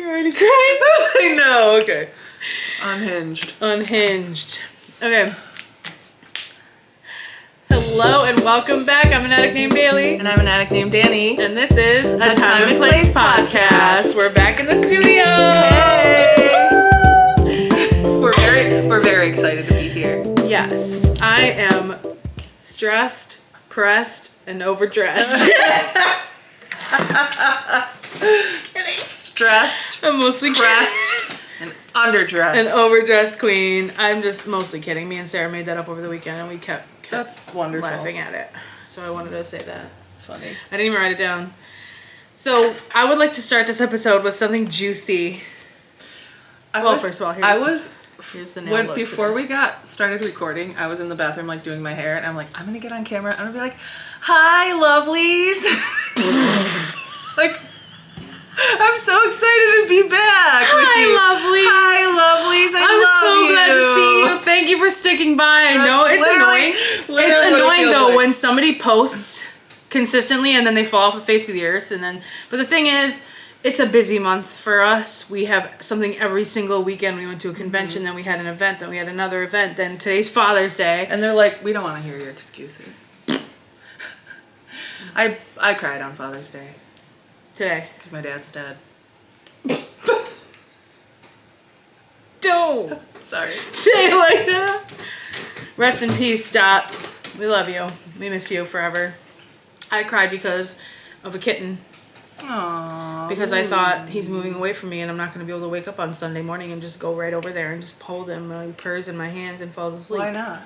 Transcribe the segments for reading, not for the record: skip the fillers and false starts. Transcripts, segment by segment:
You're already crying. I know, okay. Unhinged. Okay. Hello and welcome back. I'm an addict named Bailey. And I'm an addict named Danny. And this is a Time and Place podcast. We're back in the studio. Hey! We're very excited to be here. Yes. I am stressed, pressed, and overdressed. Just kidding. Stressed. I'm mostly pressed and underdressed. An overdressed queen. I'm just mostly kidding. Me and Sarah made that up over the weekend and we kept That's wonderful. laughing at it. So I wanted to say that. It's funny. I didn't even write it down. So I would like to start this episode with something juicy. First of all, here's the nail look before today. we got started recording, I was in the bathroom like doing my hair, and I'm like, I'm gonna get on camera. I'm gonna be like, "Hi, lovelies!" Like, I'm so excited to be back with you. Lovely. Hi, lovelies. I'm so glad to see you. Thank you for sticking by. I know it's annoying. It's annoying though like. when somebody posts consistently and then they fall off the face of the earth, but the thing is, it's a busy month for us. We have something every single weekend. We went to a convention, then we had an event, then we had another event, then today's Father's Day. And they're like, we don't want to hear your excuses. I cried on Father's Day. Today. Because my dad's dead. Don't Sorry. say it like that. Rest in peace, Dots. We love you. We miss you forever. I cried because of a kitten. Aww. Because I thought he's moving away from me and I'm not going to be able to wake up on Sunday morning and just go right over there and just hold him while he purrs in my hands and falls asleep. Why not?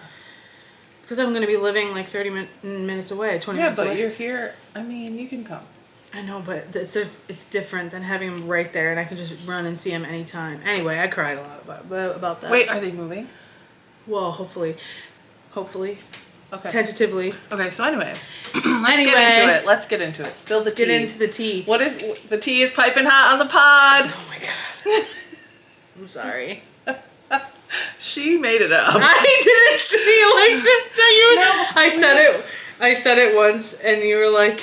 Because I'm going to be living like 30 minutes away, 20 minutes away. Yeah, but you're here. I mean, you can come. I know, but it's different than having him right there and I can just run and see him anytime. Anyway, I cried a lot about that. Wait, are they moving? Well, hopefully. Okay. Tentatively. Okay, so anyway. Let's get into it. Spill the tea. Get into the tea. What is... The tea is piping hot on the pod. Oh my god. I'm sorry. She made it up. I didn't say it like that. I said it once and you were like...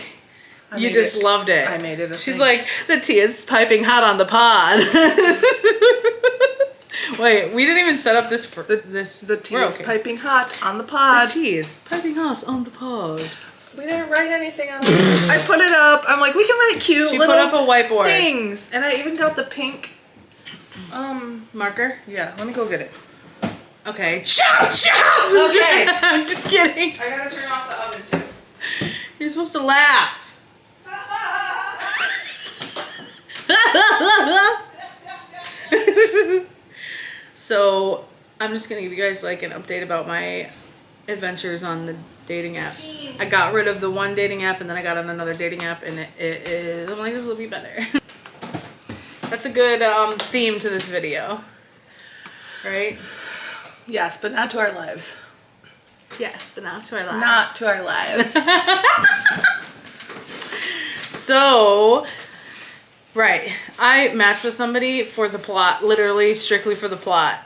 You just loved it. I made it. She's like, the tea is piping hot on the pod. Wait, we didn't even set up this for this. The tea is piping hot on the pod. The tea is piping hot on the pod. We didn't write anything on it. I put it up. I'm like, we can write cute she little put up a whiteboard things, and I even got the pink marker. Yeah, let me go get it. Okay. Chop. Okay. I'm just kidding. I gotta turn off the oven too. You're supposed to laugh. So I'm just gonna give you guys like an update about my adventures on the dating apps. I got rid of the one dating app and then I got on another dating app and I'm like, this will be better. That's a good theme to this video, right? Yes, but not to our lives. Yes, but not to our lives. Not to our lives. So, right, I matched with somebody for the plot, literally strictly for the plot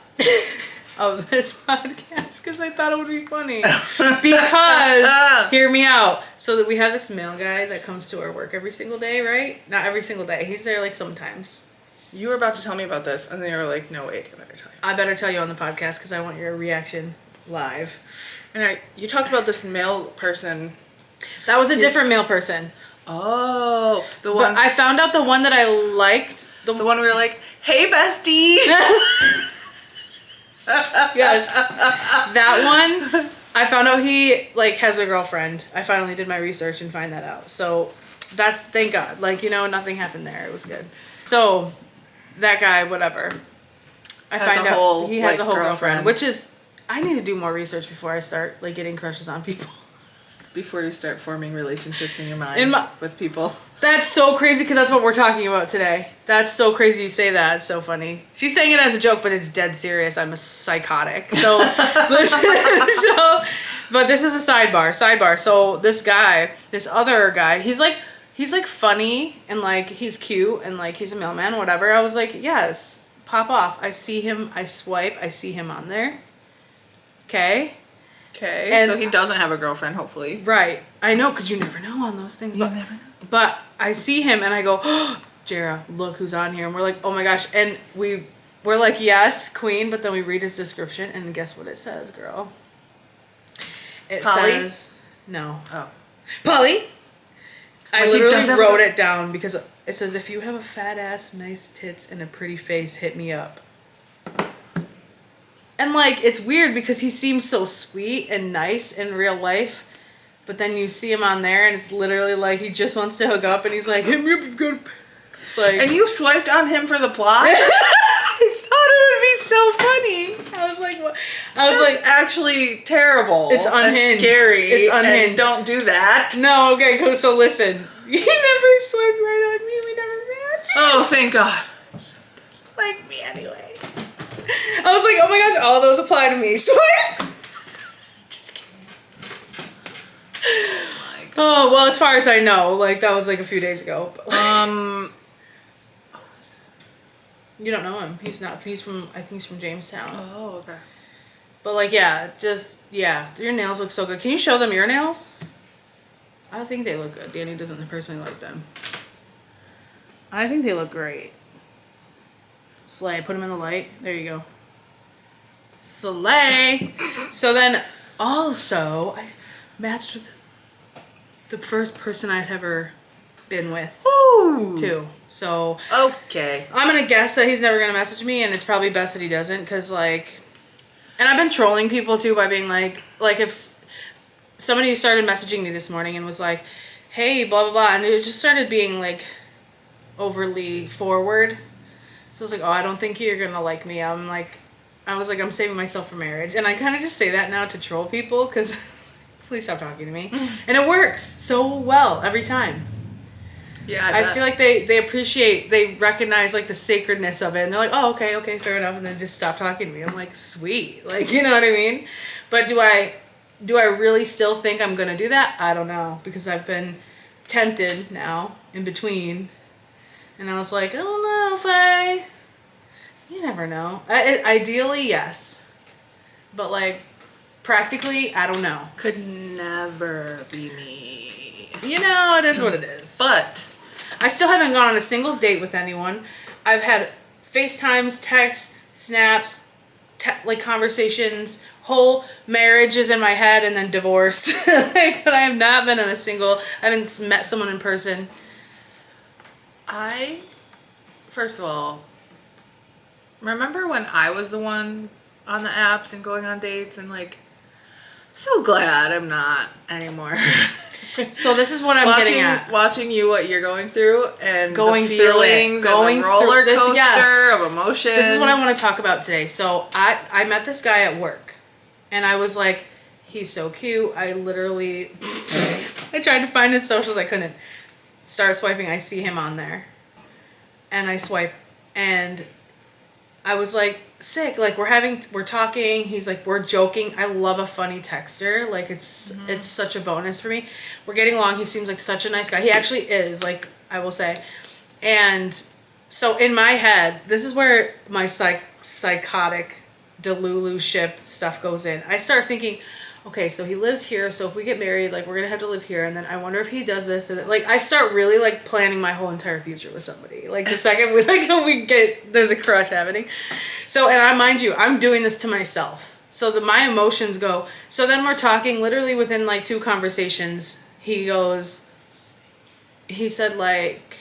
of this podcast because I thought it would be funny. Because, hear me out, so that we have this male guy that comes to our work every single day, right? Not every single day. He's there like sometimes. You were about to tell me about this, and then you were like, no, wait, I better tell you. I better tell you on the podcast because I want your reaction live. And you talked about this male person. That was a different male person. Oh, the one. But I found out the one that I liked. The one where we were like, hey, bestie. Yes. That one, I found out he like has a girlfriend. I finally did my research and find that out. So that's, thank God. Like, nothing happened there. It was good. So that guy, whatever. I find out he has a whole girlfriend, which is, I need to do more research before I start like getting crushes on people. Before you start forming relationships in your mind with people. That's so crazy because that's what we're talking about today. That's so crazy you say that. It's so funny. She's saying it as a joke, but it's dead serious. I'm a psychotic. So, but this is a sidebar. So this other guy, he's like funny and like he's cute and like he's a mailman, whatever. I was like, yes, pop off. I see him. I swipe. I see him on there. Okay. And so he doesn't have a girlfriend, hopefully. Right. I know, because you never know on those things. You never know. But I see him and I go, oh, Jara, look who's on here. And we're like, oh my gosh. And we're like, yes, queen. But then we read his description and guess what it says, girl? It Polly? says, no. Oh. Polly? I Like, he literally does have wrote a- it down because it says, if you have a fat ass, nice tits, and a pretty face, hit me up. And like, it's weird because he seems so sweet and nice in real life. But then you see him on there and it's literally like he just wants to hook up and he's like, hit me up if you go to... Like, And you swiped on him for the plot? I thought it would be so funny. I was like, what? I was That's like, actually terrible. It's unhinged. And scary. It's and unhinged. don't do that. no, okay, cool. So listen, you never swiped right on me. We never matched. Oh, thank God. Like me anyway. I was like, oh my gosh, all those apply to me. Swipe. Just kidding. Oh, well, as far as I know, like that was like a few days ago. But, you don't know him. He's not. He's from. I think he's from Jamestown. Oh, okay. But like, yeah, your nails look so good. Can you show them your nails? I think they look good. Danny doesn't personally like them. I think they look great. Slay. Put them in the light. There you go. Slay. So then, also, I matched with the first person I'd ever been with. Ooh. Too. So Okay. I'm gonna guess that he's never gonna message me, and it's probably best that he doesn't, cause like, and I've been trolling people too by being like if somebody started messaging me this morning and was like, hey, blah blah blah, and it just started being like overly forward. So I was like, oh, I don't think you're gonna like me. I was like, I'm saving myself for marriage, and I kind of just say that now to troll people, cause please stop talking to me, and it works so well every time. Yeah, I feel like they recognize like the sacredness of it, and they're like, oh, okay, fair enough, and then just stop talking to me. I'm like, sweet, like, you know what I mean? But do I really still think I'm gonna do that? I don't know, because I've been tempted now in between, and I was like, I don't know you never know. Ideally, yes, but like practically, I don't know. could never be me. You know, it is what it is. But I still haven't gone on a single date with anyone. I've had FaceTimes, texts, snaps, like conversations, whole marriages in my head, and then divorce. Like, but I have not been on I haven't met someone in person. first of all, remember when I was the one on the apps and going on dates and like, so glad I'm not anymore. So this is what I'm getting at. Watching you, what you're going through, and Going the through it. feelings, Going and the roller through this, coaster yes. of emotions. This is what I want to talk about today. So I met this guy at work, and I was like, he's so cute. I literally, I tried to find his socials. I couldn't. Start swiping. I see him on there, and I swipe, and I was like, sick. Like we're talking. He's like, we're joking. I love a funny texter. Like it's such a bonus for me. We're getting along. He seems like such a nice guy. He actually is, like, I will say. And so in my head, this is where my psychotic Delulu ship stuff goes in. I start thinking, okay, so he lives here. So if we get married, like, we're going to have to live here. And then I wonder if he does this. And like, I start really like planning my whole entire future with somebody. Like the second there's a crush happening. So, and mind you, I'm doing this to myself. So my emotions go. So then we're talking literally within like 2 conversations. He said like,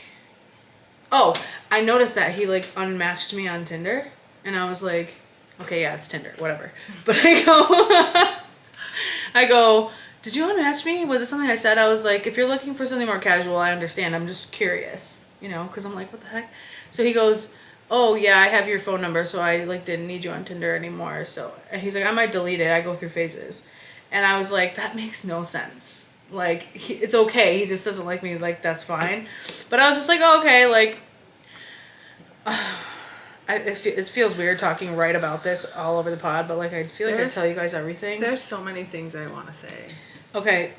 oh, I noticed that he like unmatched me on Tinder. And I was like, okay, yeah, it's Tinder, whatever. But I go, did you unmatch me? Was it something I said? I was like, if you're looking for something more casual, I understand. I'm just curious, you know, because I'm like, what the heck? So he goes, oh yeah, I have your phone number, so I like didn't need you on Tinder anymore. So, and he's like, I might delete it. I go through phases. And I was like, that makes no sense. Like, it's okay. He just doesn't like me. Like, that's fine. But I was just like, oh, okay, like, it feels weird talking right about this all over the pod, but like, I feel like I tell you guys everything. There's so many things I want to say. Okay.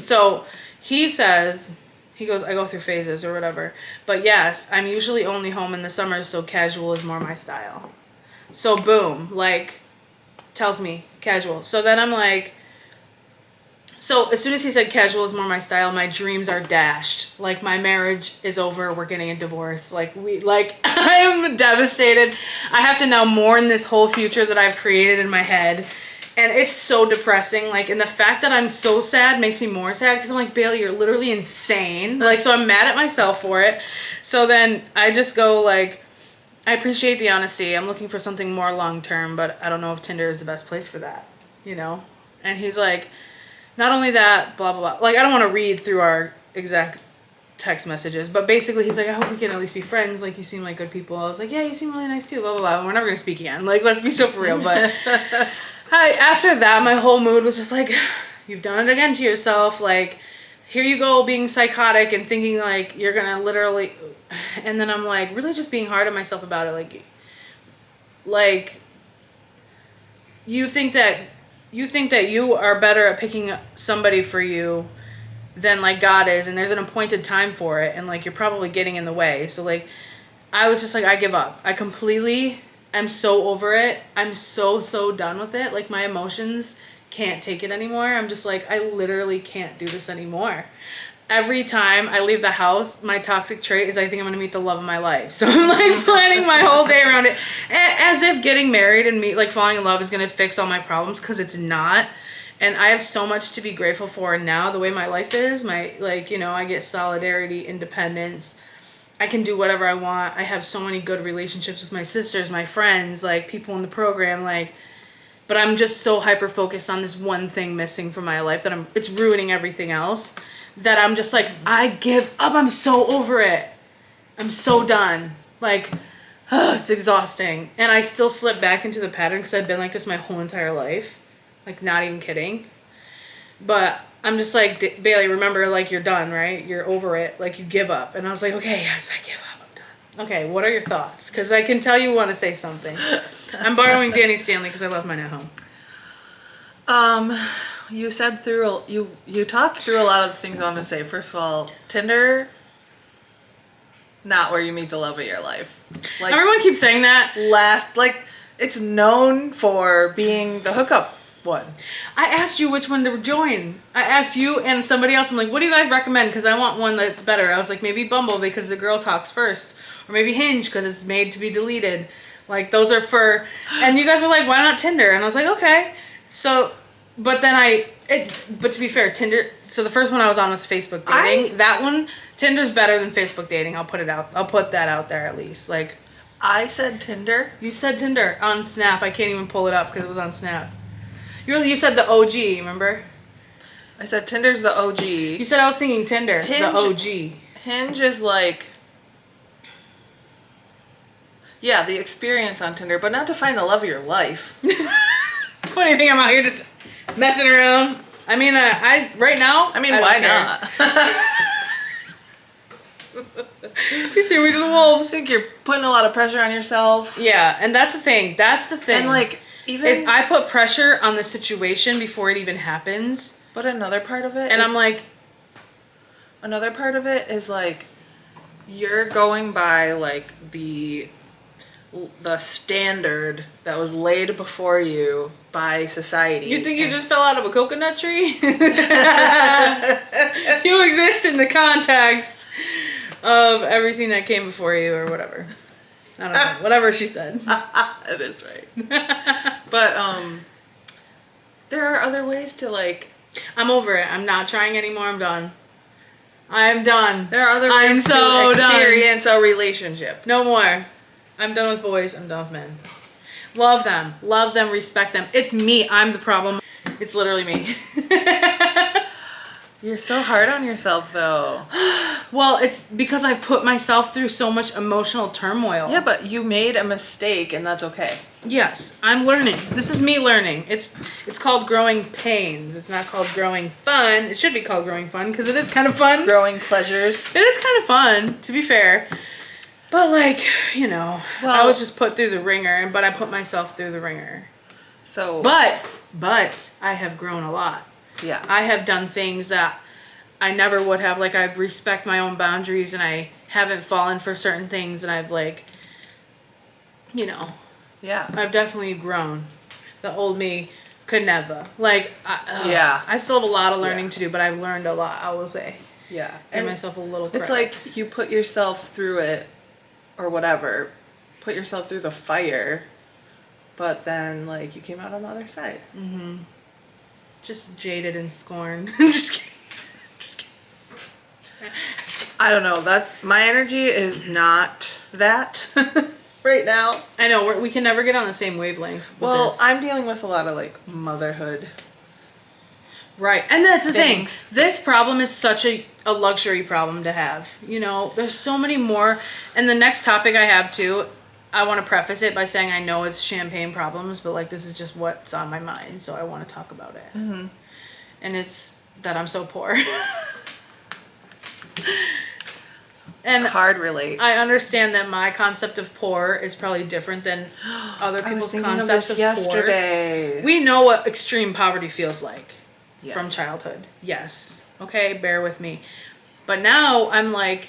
So he says, he goes, I go through phases or whatever. But yes, I'm usually only home in the summer, so casual is more my style. So boom, like, tells me casual. So then I'm like, So as soon as he said casual is more my style, my dreams are dashed. Like my marriage is over. We're getting a divorce. I am devastated. I have to now mourn this whole future that I've created in my head. And it's so depressing. Like, and the fact that I'm so sad makes me more sad because I'm like, Bailey, you're literally insane. Like, so I'm mad at myself for it. So then I just go like, I appreciate the honesty. I'm looking for something more long term, but I don't know if Tinder is the best place for that, you know? And he's like, not only that, blah, blah, blah. Like, I don't want to read through our exact text messages, but basically he's like, I hope we can at least be friends. Like, you seem like good people. I was like, yeah, you seem really nice too, blah, blah, blah. And we're never going to speak again. Like, let's be so for real. But after that, my whole mood was just like, you've done it again to yourself. Like, here you go being psychotic and thinking like you're going to literally... And then I'm like, really just being hard on myself about it. Like, you think that you are better at picking somebody for you than like God is, and there's an appointed time for it, and like you're probably getting in the way. So like I was just like, I give up. I'm so over it. I'm so done with it. Like my emotions can't take it anymore. I'm just like, I literally can't do this anymore. Every time I leave the house, my toxic trait is I think I'm going to meet the love of my life. So I'm like planning my whole day around it as if getting married and like falling in love is going to fix all my problems, because it's not. And I have so much to be grateful for now, the way my life is. I get solidarity, independence. I can do whatever I want. I have so many good relationships with my sisters, my friends, like people in the program, but I'm just so hyper focused on this one thing missing from my life that it's ruining everything else, that I'm just like, I give up. I'm so over it. I'm so done. Like, it's exhausting. And I still slip back into the pattern because I've been like this my whole entire life. Like, not even kidding. But I'm just like, Bailey, remember, like, you're done, right? You're over it. Like, you give up. And I was like, okay, yes, I give up. I'm done. Okay, what are your thoughts? Because I can tell you want to say something. I'm borrowing Danny Stanley because I left mine at home. You said you talked through a lot of the things I wanted to say. First of all, Tinder, not where you meet the love of your life. Like, everyone keeps saying that. It's known for being the hookup one. I asked you which one to join. I asked you and somebody else. I'm like, what do you guys recommend? Because I want one that's better. I was like, maybe Bumble because the girl talks first, or maybe Hinge because it's made to be deleted. Like, those are for. And you guys were like, why not Tinder? And I was like, okay. So. But then but to be fair, Tinder, so the first one I was on was Facebook dating. That one, Tinder's better than Facebook dating. I'll put that out there at least. Like, I said Tinder. You said Tinder on Snap. I can't even pull it up because it was on Snap. You said the OG, remember? I said Tinder's the OG. You said I was thinking Tinder, the OG. Hinge is like, yeah, the experience on Tinder, but not to find the love of your life. What do you think? I'm out here just messing around? I mean, right now. I mean, why not? You threw me to the wolves. I think you're putting a lot of pressure on yourself. Yeah, and that's the thing. And like, is I put pressure on the situation before it even happens. But another part of it, another part of it is like, you're going by like the standard that was laid before you by society. You think you just fell out of a coconut tree? You exist in the context of everything that came before you, or whatever. I don't know. Whatever she said. It is right. But there are other ways to like. I'm over it. I'm not trying anymore. I'm done. I'm done. There are other ways to experience a relationship. No more. I'm done with boys. I'm done with men. Love them. Love them. Respect them. It's me. I'm the problem. It's literally me. You're so hard on yourself, though. Well, it's because I've put myself through so much emotional turmoil. Yeah, but you made a mistake, and that's okay. Yes, I'm learning. This is me learning. It's called growing pains. It's not called growing fun. It should be called growing fun because it is kind of fun. Growing pleasures. It is kind of fun, to be fair. But like, I was just put through the ringer, but I put myself through the ringer. So. But I have grown a lot. Yeah. I have done things that I never would have. Like, I respect my own boundaries, and I haven't fallen for certain things, and I've like, Yeah. I've definitely grown. The old me could never. Like, I still have a lot of learning to do, but I've learned a lot, I will say. Yeah. Give myself a little credit. It's like you put yourself through it or whatever. Put yourself through the fire, but then, like, you came out on the other side. Mm-hmm. Just jaded and scorned. Just kidding. Just kidding. I don't know. My energy is not that right now. I know, we can never get on the same wavelength with this. I'm dealing with a lot of, like, motherhood. Right. And that's the thing. This problem is such a luxury problem to have. You know, there's so many more. And the next topic I have, too, I want to preface it by saying I know it's champagne problems, but, like, this is just what's on my mind, so I want to talk about it. Mm-hmm. And it's that I'm so poor. And hard relate. I understand that my concept of poor is probably different than other people's concepts of yesterday. poor. We know what extreme poverty feels like. Yes. From childhood. Yes. Okay, bear with me. But now I'm like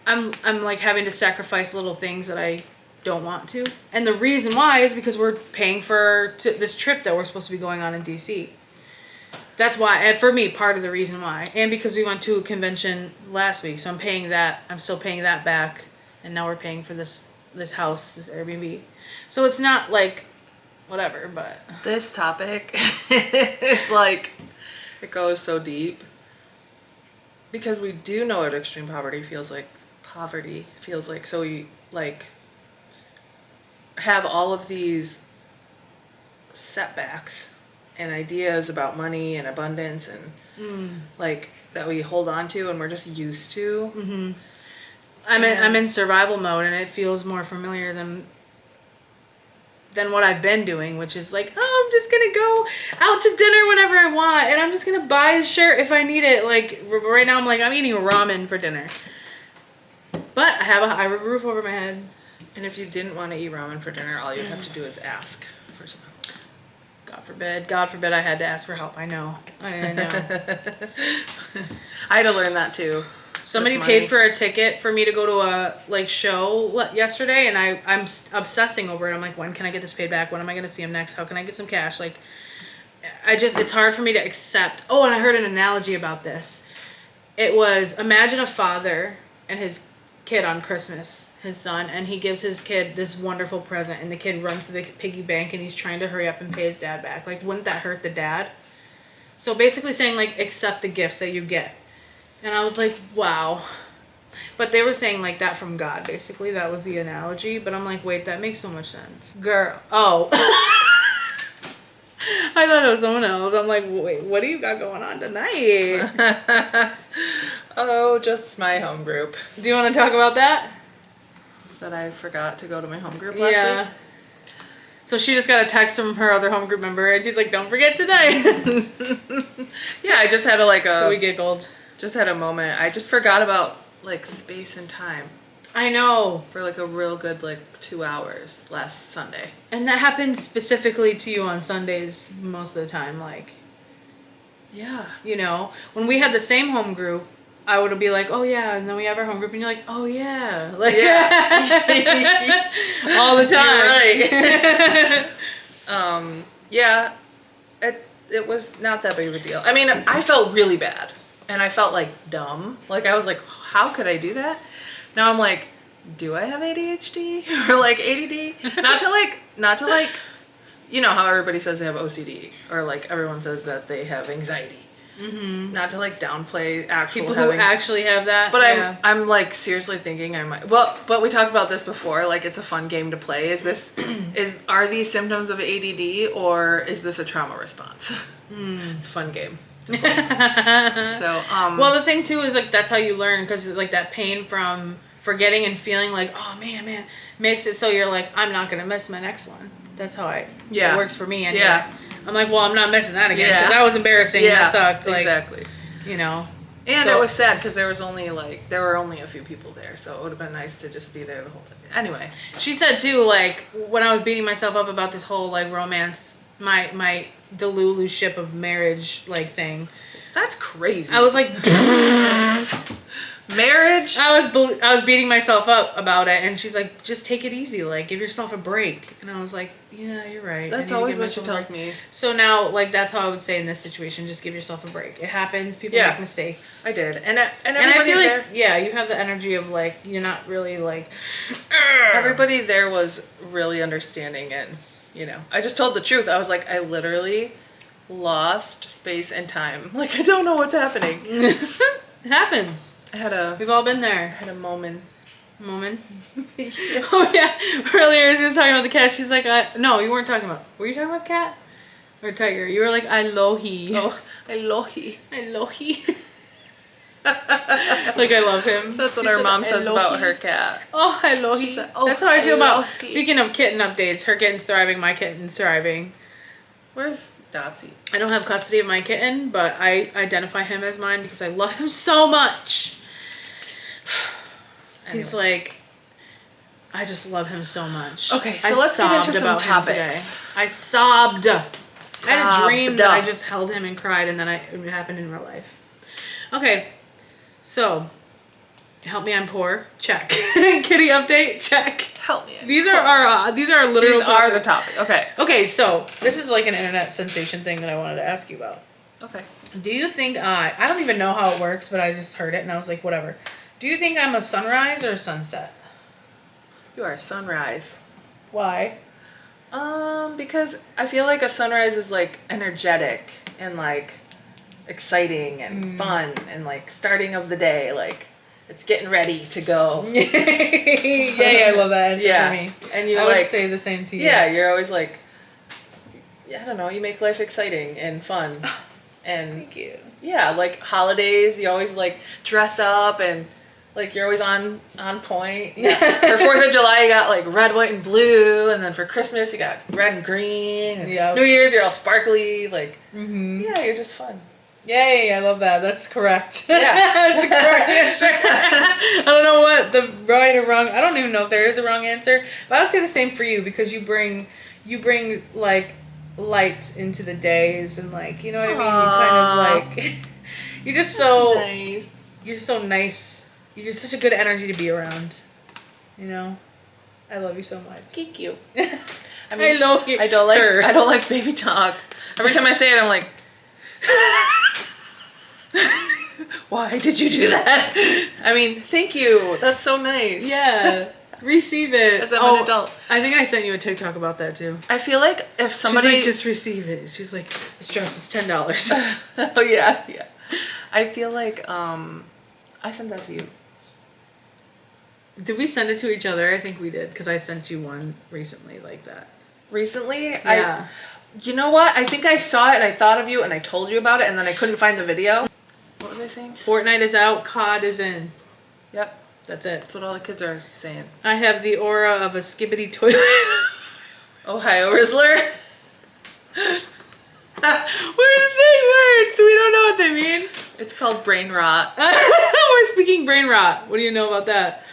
having to sacrifice little things that I don't want to. And the reason why is because we're paying for this trip that we're supposed to be going on in DC. That's why, and for me, part of the reason why. And because we went to a convention last week, so I'm still paying that back. And now we're paying for this house, this Airbnb. So it's not like whatever, but this topic is like, it goes so deep because we do know what extreme poverty feels like. So we like have all of these setbacks and ideas about money and abundance and like that we hold on to and we're just used to. Mm-hmm. I'm in survival mode and it feels more familiar than what I've been doing, which is like, oh, I'm just gonna go out to dinner whenever I want, and I'm just gonna buy a shirt if I need it. Like right now, I'm like, I'm eating ramen for dinner, but I have a roof over my head. And if you didn't want to eat ramen for dinner, all you'd have to do is ask for some help. God forbid I had to ask for help. I know. I know. I had to learn that too. Somebody paid for a ticket for me to go to a show yesterday, and I'm obsessing over it. I'm like, when can I get this paid back? When am I going to see him next? How can I get some cash? Like, it's hard for me to accept. Oh, and I heard an analogy about this. It was, imagine a father and his kid on Christmas, his son, and he gives his kid this wonderful present, and the kid runs to the piggy bank, and he's trying to hurry up and pay his dad back. Like, wouldn't that hurt the dad? So basically saying, like, accept the gifts that you get. And I was like, wow. But they were saying like that from God, basically. That was the analogy. But I'm like, wait, that makes so much sense. Girl. Oh. I thought it was someone else. I'm like, wait, what do you got going on tonight? Oh, just my home group. Do you want to talk about that? That I forgot to go to my home group last week? So she just got a text from her other home group member, and she's like, don't forget tonight. Yeah, I just had So we giggled. Just had a moment. I just forgot about, like, space and time. I know. For, like, a real good, like, 2 hours last Sunday. And that happens specifically to you on Sundays most of the time, like. Yeah. You know? When we had the same home group, I would be like, oh, yeah. And then we have our home group, and you're like, oh, yeah. Like, yeah. All the time. You're right. Yeah. It was not that big of a deal. I mean, I felt really bad. And I felt like dumb. Like I was like, how could I do that? Now I'm like, do I have ADHD or like ADD? Not to like, you know how everybody says they have OCD or like everyone says that they have anxiety. Mm-hmm. Not to like downplay people who actually have that. But I'm like seriously thinking I might. Well, but we talked about this before. Like it's a fun game to play. Are these symptoms of ADD or is this a trauma response? It's a fun game. So, well, the thing too is like that's how you learn because like that pain from forgetting and feeling like oh man makes it so you're like I'm not gonna miss my next one. That's how it works for me. Anyway. Yeah, I'm like well I'm not missing that again because that was embarrassing. Yeah, that sucked. Like, exactly. You know, and it was sad because there were only a few people there, so it would have been nice to just be there the whole time. Anyway, she said too like when I was beating myself up about this whole like romance my Delulu ship of marriage like thing. That's crazy. I was like Marriage. I was beating myself up about it, and she's like, "Just take it easy, like give yourself a break." And I was like, "Yeah, you're right." I That's need to always give what she myself a tells break. me. So now, like that's how I would say in this situation: just give yourself a break. It happens. People make mistakes. I did, and I feel like you have the energy of like you're not really like. Everybody there was really understanding, and I just told the truth. I was like, I literally lost space and time. Like I don't know what's happening. It happens. We've all been there. I had a moment. Oh yeah. Earlier she was talking about the cat. She's like, no, you weren't talking about. Were you talking about cat or tiger? You were like, I lohi. Oh, I lohi. Like I love him. That's what our mom says about her cat. Oh, I lohi. She said, oh, that's how I feel about. Lohi. Speaking of kitten updates, her kitten's thriving. My kitten's thriving. Where's Dotsy? I don't have custody of my kitten, but I identify him as mine because I love him so much. Anyway. He's like, I just love him so much. Okay, so let's get into some topics. I sobbed. I had a dream that I just held him and cried, and then it happened in real life. Okay, so help me, I'm poor. Check. Kitty update. Check. Help me. These are literal. These are the topic. Okay. Okay, so this is like an internet sensation thing that I wanted to ask you about. Okay. Do you think I don't even know how it works, but I just heard it and I was like, whatever. Do you think I'm a sunrise or a sunset? You are a sunrise. Why? Because I feel like a sunrise is like energetic and like exciting and fun and like starting of the day, like it's getting ready to go. Yeah, I love that answer for me. And you I like would say the same to you. Yeah, you're always like, I don't know, you make life exciting and fun. And thank you. Yeah, like holidays, you always like dress up and like you're always on point. Yeah. For 4th of July, you got like red, white, and blue, and then for Christmas, you got red and green. And New Year's, you're all sparkly. Like, yeah, you're just fun. Yay, I love that. That's correct. Yeah. That's the correct answer. I don't know what the right or wrong. I don't even know if there is a wrong answer, but I would say the same for you because you bring like light into the days and like you know what I mean. You kind of like you're just so nice. You're so nice. You're such a good energy to be around. You know, I love you so much. Thank you. I mean, I don't like baby talk. Every time I say it, I'm like, why did you do that? I mean, thank you. That's so nice. Yeah. Receive it. As I'm an adult. I think I sent you a TikTok about that too. I feel like if somebody... She's like, just receive it. She's like, this dress was $10. Oh, yeah. I feel like, I sent that to you. Did we send it to each other? I think we did, because I sent you one recently like that. Recently? Yeah. You know what? I think I saw it and I thought of you and I told you about it and then I couldn't find the video. What was I saying? Fortnite is out, COD is in. Yep. That's it. That's what all the kids are saying. I have the aura of a skibbity toilet. Ohio Rizzler. We're just saying words. We don't know what they mean. It's called brain rot. We're speaking brain rot. What do you know about that?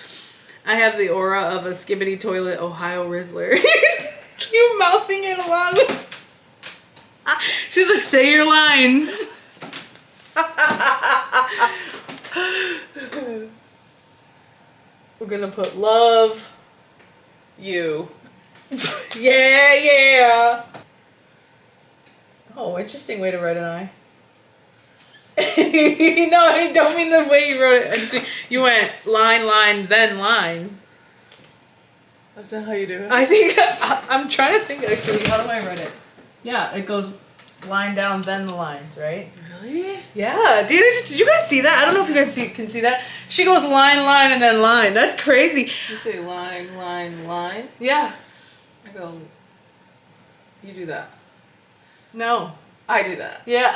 I have the aura of a skibbity toilet Ohio Rizzler. You mouthing it along. She's like, say your lines. We're gonna put love. You. Yeah. Oh, interesting way to write an I. No, I don't mean the way you wrote it. I just mean, you went line, then line. That's not how you do it? I think, I'm trying to think actually, how do I write it? Yeah, it goes line down, then the lines, right? Really? Yeah, dude, did you guys see that? I don't know if you guys can see that. She goes line, and then line. That's crazy. You say line. Yeah. I go, you do that. No. I do that. Yeah.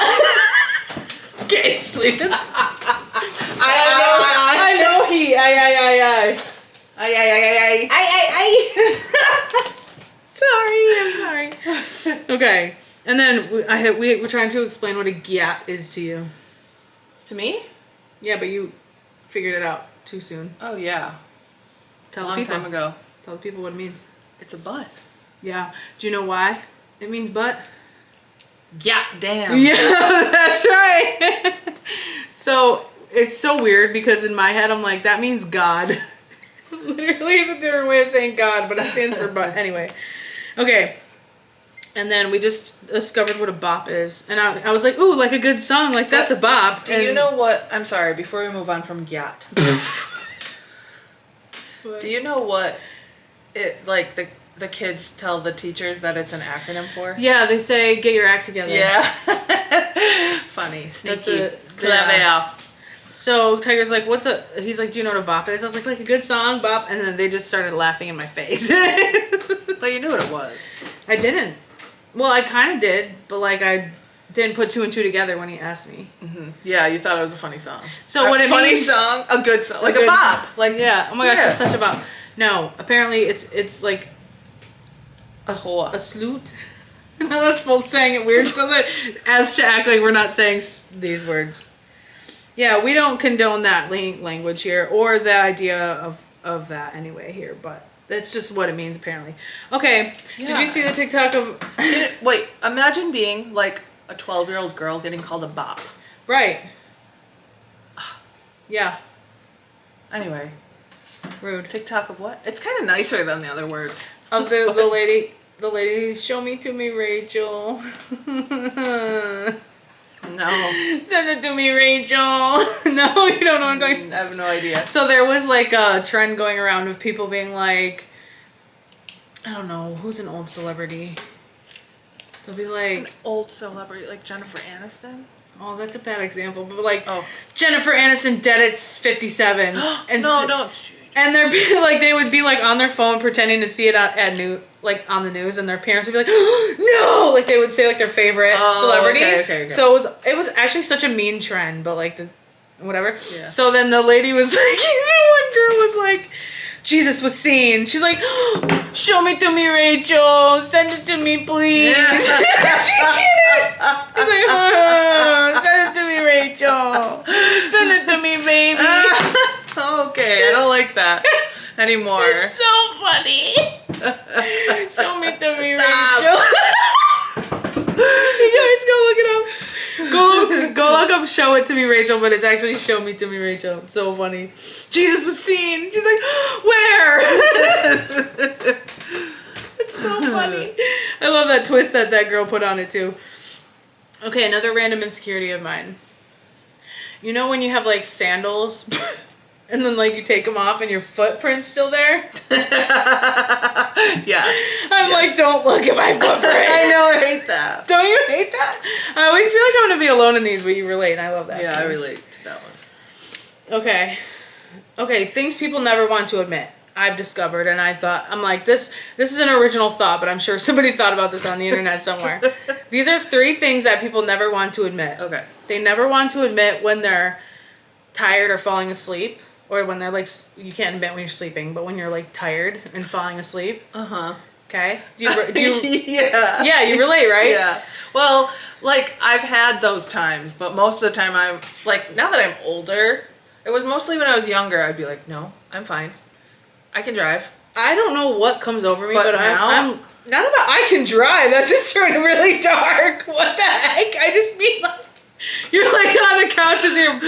Okay, sleep. I know he. I. Sorry, I'm sorry. Okay, and then we're trying to explain what a gyat is to you. To me? Yeah, but you figured it out too soon. Oh yeah. Tell a long time ago. Tell the people what it means. It's a butt. Yeah. Do you know why it means butt? Yeah, damn. Yeah, that's right. So it's so weird because in my head I'm like, that means God. Literally is a different way of saying God, but it stands for but. Anyway. Okay. And then we just discovered what a bop is. And I was like, ooh, like a good song. Like, that's a bop. Do you know what... I'm sorry, before we move on from yacht. Do you know what it, like, the kids tell the teachers that it's an acronym for? Yeah, they say, get your act together. Yeah. Funny. Sneaky. Yeah. So Tiger's like, he's like, do you know what a bop is? I was like a good song, bop. And then they just started laughing in my face. But you knew what it was. I didn't. Well, I kind of did, but like I didn't put two and two together when he asked me. Mm-hmm. Yeah, you thought it was a funny song. So what it funny means... song, a good song. Like a bop. Song. Like, yeah. Oh my gosh, it's such a bop. No, apparently it's like a sloot. Now that's both saying it weird so that as to act like we're not saying these words. Yeah, we don't condone that language here or the idea of that anyway here, but that's just what it means apparently. Okay, yeah. Did you see the TikTok of... Wait, imagine being like a 12-year-old girl getting called a bop. Right. Yeah. Anyway. Rude. TikTok of what? It's kind of nicer than the other words. Of the lady, show me to me, Rachel. No. Send it to me, Rachel. No, you don't know what I'm talking about. I have no idea. So there was like a trend going around of people being like, I don't know, who's an old celebrity? They'll be like... An old celebrity, like Jennifer Aniston? Oh, that's a bad example. But like, Jennifer Aniston dead at 57. And no, don't. And they're like, they would be like on their phone pretending to see it like on the news, and their parents would be like, no, like they would say like their favorite celebrity. Okay. So it was actually such a mean trend, but like whatever. Yeah. So then the lady was like, one girl was like, Jesus was seen. She's like, show me to me, Rachel. Send it to me, please. Yeah. She's like, send it to me, Rachel. Send it to me, baby. Okay, I don't like that anymore. It's so funny. Show me to me, Rachel. You guys go look it up. Go look up Show It to Me, Rachel, but it's actually Show Me to Me, Rachel. It's so funny. Jesus was seen. She's like, where? It's so funny. I love that twist that girl put on it too. Okay, another random insecurity of mine. You know when you have like sandals and then like you take them off and your footprint's still there? Yeah. I'm like, don't look at my footprint. I know, I hate that. Don't you hate that? I always feel like I'm going to be alone in these, but you relate, and I love that. Yeah, I relate to that one. Okay, things people never want to admit. I've discovered, and I'm like, this is an original thought, but I'm sure somebody thought about this on the internet somewhere. These are 3 things that people never want to admit. Okay. They never want to admit when they're tired or falling asleep, or when they're like, you can't admit when you're sleeping, but when you're like tired and falling asleep. Uh-huh. Okay? Do you yeah. Yeah, you relate, right? Yeah. Well, like, I've had those times, but most of the time I'm, like, now that I'm older, it was mostly when I was younger, I'd be like, no, I'm fine. I can drive. I don't know what comes over me, but now I'm not about I can drive. That just turned really dark. What the heck? I just mean like you're like on the couch with your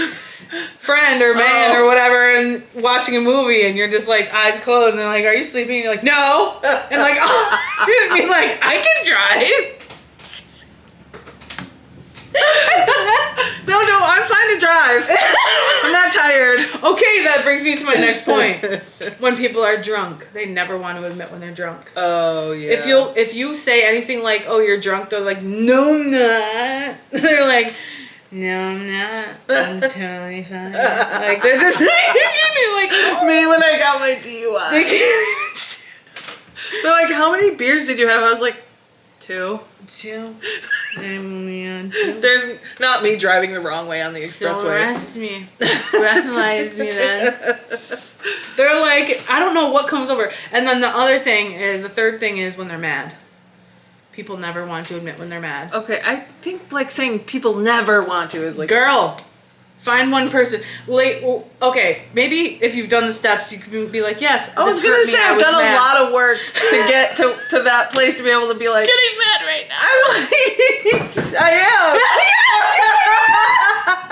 friend or man or whatever and watching a movie and you're just like eyes closed and they're like, are you sleeping? And you're like, no. And like, you mean like I can drive. No, I'm fine to drive. I'm not tired. Okay, that brings me to my next point. When people are drunk, they never want to admit when they're drunk. Oh, yeah. If you say anything like, oh, you're drunk, they're like, no, I'm not. They're like, no, I'm not. I'm totally fine. Like, they're just like, oh. Me when I got my DUI. They can't even stand. They're like, how many beers did you have? I was like, 2. I'm only on 2. There's not me driving the wrong way on the expressway. So arrest me. Breathalyze me then. They're like, I don't know what comes over. And then the third thing is when they're mad. People never want to admit when they're mad. Okay, I think like saying people never want to is like... Girl, find one person. Okay, maybe if you've done the steps, you can be like, yes, I was going to say, I've done a lot of work to get to that place to be able to be like... Getting mad right now. I am.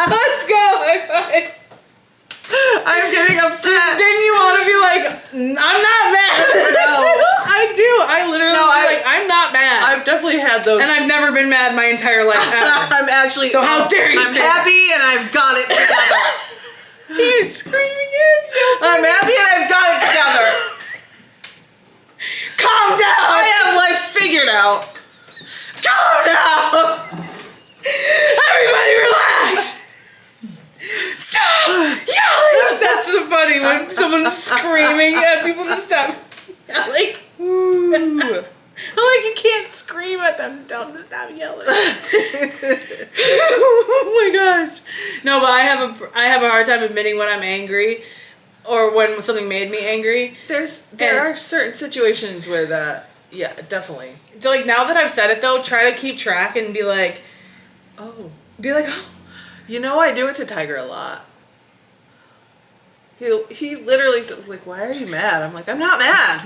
Let's go. High five. I'm getting upset. Didn't you want to be like, I'm not mad? No. I do. I literally like, I'm not mad. I've definitely had those. And I've never been mad my entire life ever. I'm actually. So how dare you I'm say happy and I've got it together. He's screaming it. So I'm happy and I've got it together. calm down. I have life figured out. Calm down. Everybody relax. Stop yelling. That's so funny when someone's screaming at people to stop yelling. Ooh. I'm like, you can't scream at them. Tell them to stop yelling. Oh my gosh. No, but I have a hard time admitting when I'm angry or when something made me angry. There are certain situations where that, yeah, definitely. So like now that I've said it though, try to keep track and be like, Oh. oh. You know, I do it to Tiger a lot. He literally says, like, why are you mad? I'm like, I'm not mad.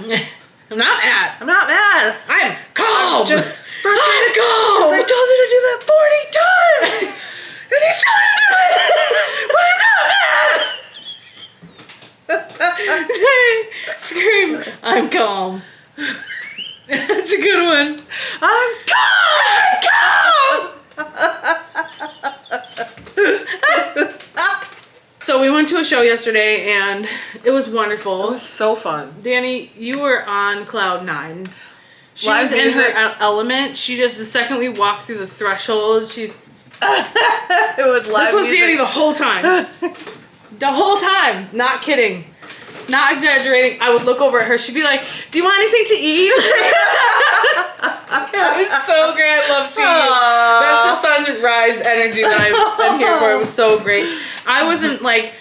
I'm not mad. I'm not mad. I'm calm. I'm just frustrated. I'm calm. I told you to do that 40 times. And he's still doing it. But I'm not mad. Scream. I'm calm. That's a good one. I'm calm. So we went to a show yesterday and it was wonderful. It was so fun. Danny, you were on cloud 9. She Live was in music. her element. She just, the second we walked through the threshold, she's... It was live This was music. Danny the whole time. The whole time. Not kidding. Not exaggerating. I would look over at her. She'd be like, do you want anything to eat? It was so great. I love seeing you. That's the sunrise energy that I'm here for. It was so great. I wasn't like,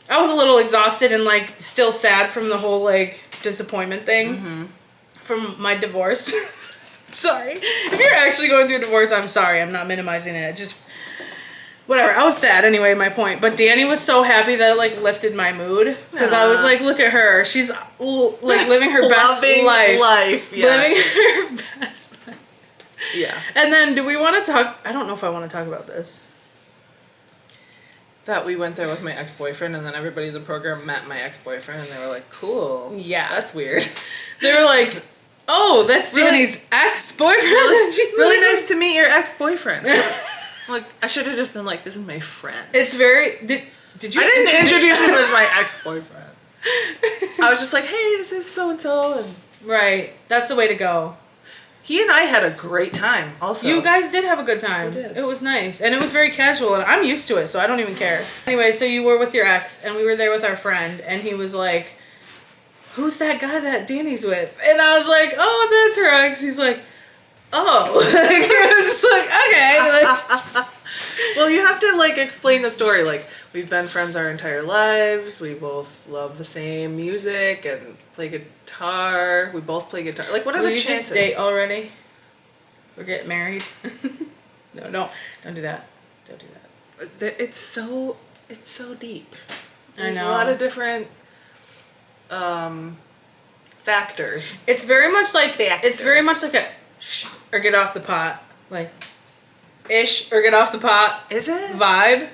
I was a little exhausted and like still sad from the whole like disappointment thing from my divorce. Sorry. If you're actually going through a divorce, I'm sorry. I'm not minimizing it. Just whatever. I was sad anyway, my point. But Danny was so happy that it like lifted my mood. Because I was like, look at her. She's like living her best life. Yeah. Living her best life. Yeah. And then do we want to talk? I don't know if I want to talk about this. That we went there with my ex-boyfriend and then everybody in the program met my ex-boyfriend and they were like, cool. Yeah. That's weird. They were like, oh, that's Really? Danny's ex-boyfriend. Really nice to meet your ex-boyfriend. Like, I should have just been like, this is my friend. It's very... Did you... I didn't introduce him as my ex-boyfriend. I was just like, hey, this is so-and-so. And Right. That's the way to go. he and I had a great time also. You guys did have a good time. We did. It was nice. And it was very casual. And I'm used to it, so I don't even care. Anyway, so you were with your ex, and we were there with our friend, and he was like, who's that guy that Danny's with? And I was like, oh, that's her ex. He's like, oh. It was just like, okay. Like, Well, you have to like explain the story. Like, we've been friends our entire lives. We both love the same music and play guitar. We both play guitar. Like, what are will the you chances? just date already? Or get married? No, don't do that. Don't do that. It's so deep. I There's know. a lot of different factors. It's very much like Factors. it's very much like a shh or get off the pot, like ish or get off the pot Is it? vibe.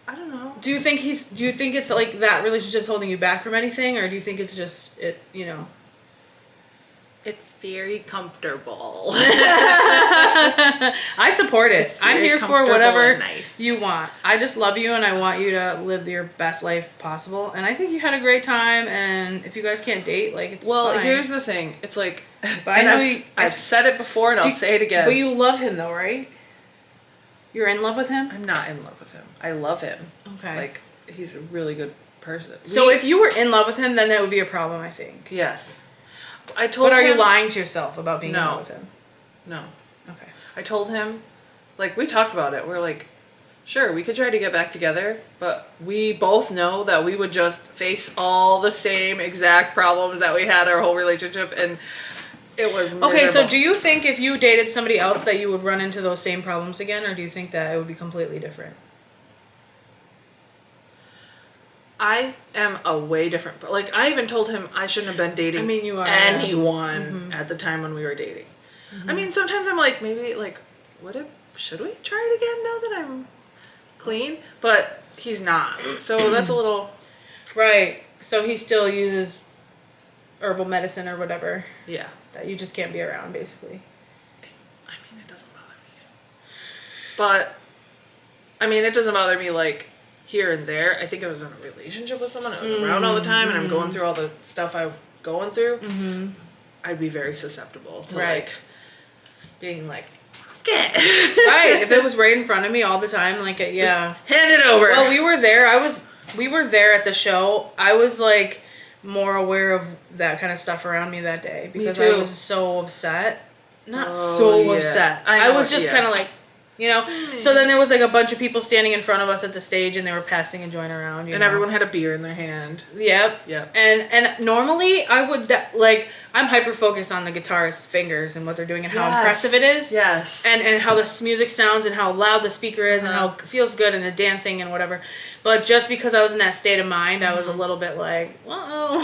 I don't know. Do you think it's like that relationship's holding you back from anything, or do you think it's just it? You know. It's very comfortable. I support it. It's I'm very here for comfortable whatever and nice. you want. I just love you and I want you to live your best life possible. And I think you had a great time. And if you guys can't date, like it's Well, fine. here's the thing. It's like, But I and know I've said it before and I'll say it again. But you love him though, right? You're in love with him? I'm not in love with him. I love him. Okay. Like, he's a really good person. So if you were in love with him, then that would be a problem, I think. Yes. I told But are him. you lying to yourself about being in No. love with him? No. Okay. I told him, like, we talked about it. We're like, sure, we could try to get back together, but we both know that we would just face all the same exact problems that we had our whole relationship, and it was miserable. Okay, so do you think if you dated somebody else that you would run into those same problems again, or do you think that it would be completely different? I am a way different. Like, I even told him I shouldn't have been dating I mean, you are. anyone at the time when we were dating. I mean, sometimes I'm like, maybe, like, should we try it again now that I'm clean? But he's not. So that's a little... Right. So he still uses herbal medicine or whatever. Yeah. That you just can't be around, basically. I mean, it doesn't bother me. But, I mean, it doesn't bother me, like, here and there. I think I was in a relationship with someone. I was around all the time, and I'm going through all the stuff I'm going through. Mm-hmm. I'd be very susceptible to, like, being like, get. Right. If it was right in front of me all the time, like, yeah. Just hand it over. Well, we were there at the show. I was, like, more aware of that kind of stuff around me that day because I was so upset. Not upset. I was just kind of like, you know. So then there was like a bunch of people standing in front of us at the stage, and they were passing a joint around. You know? Everyone had a beer in their hand. Yep. Yep. And normally I would like I'm hyper focused on the guitarist's fingers and what they're doing and how impressive it is. Yes. And how this music sounds and how loud the speaker is and how it feels good and the dancing and whatever. But just because I was in that state of mind, I was a little bit like, whoa.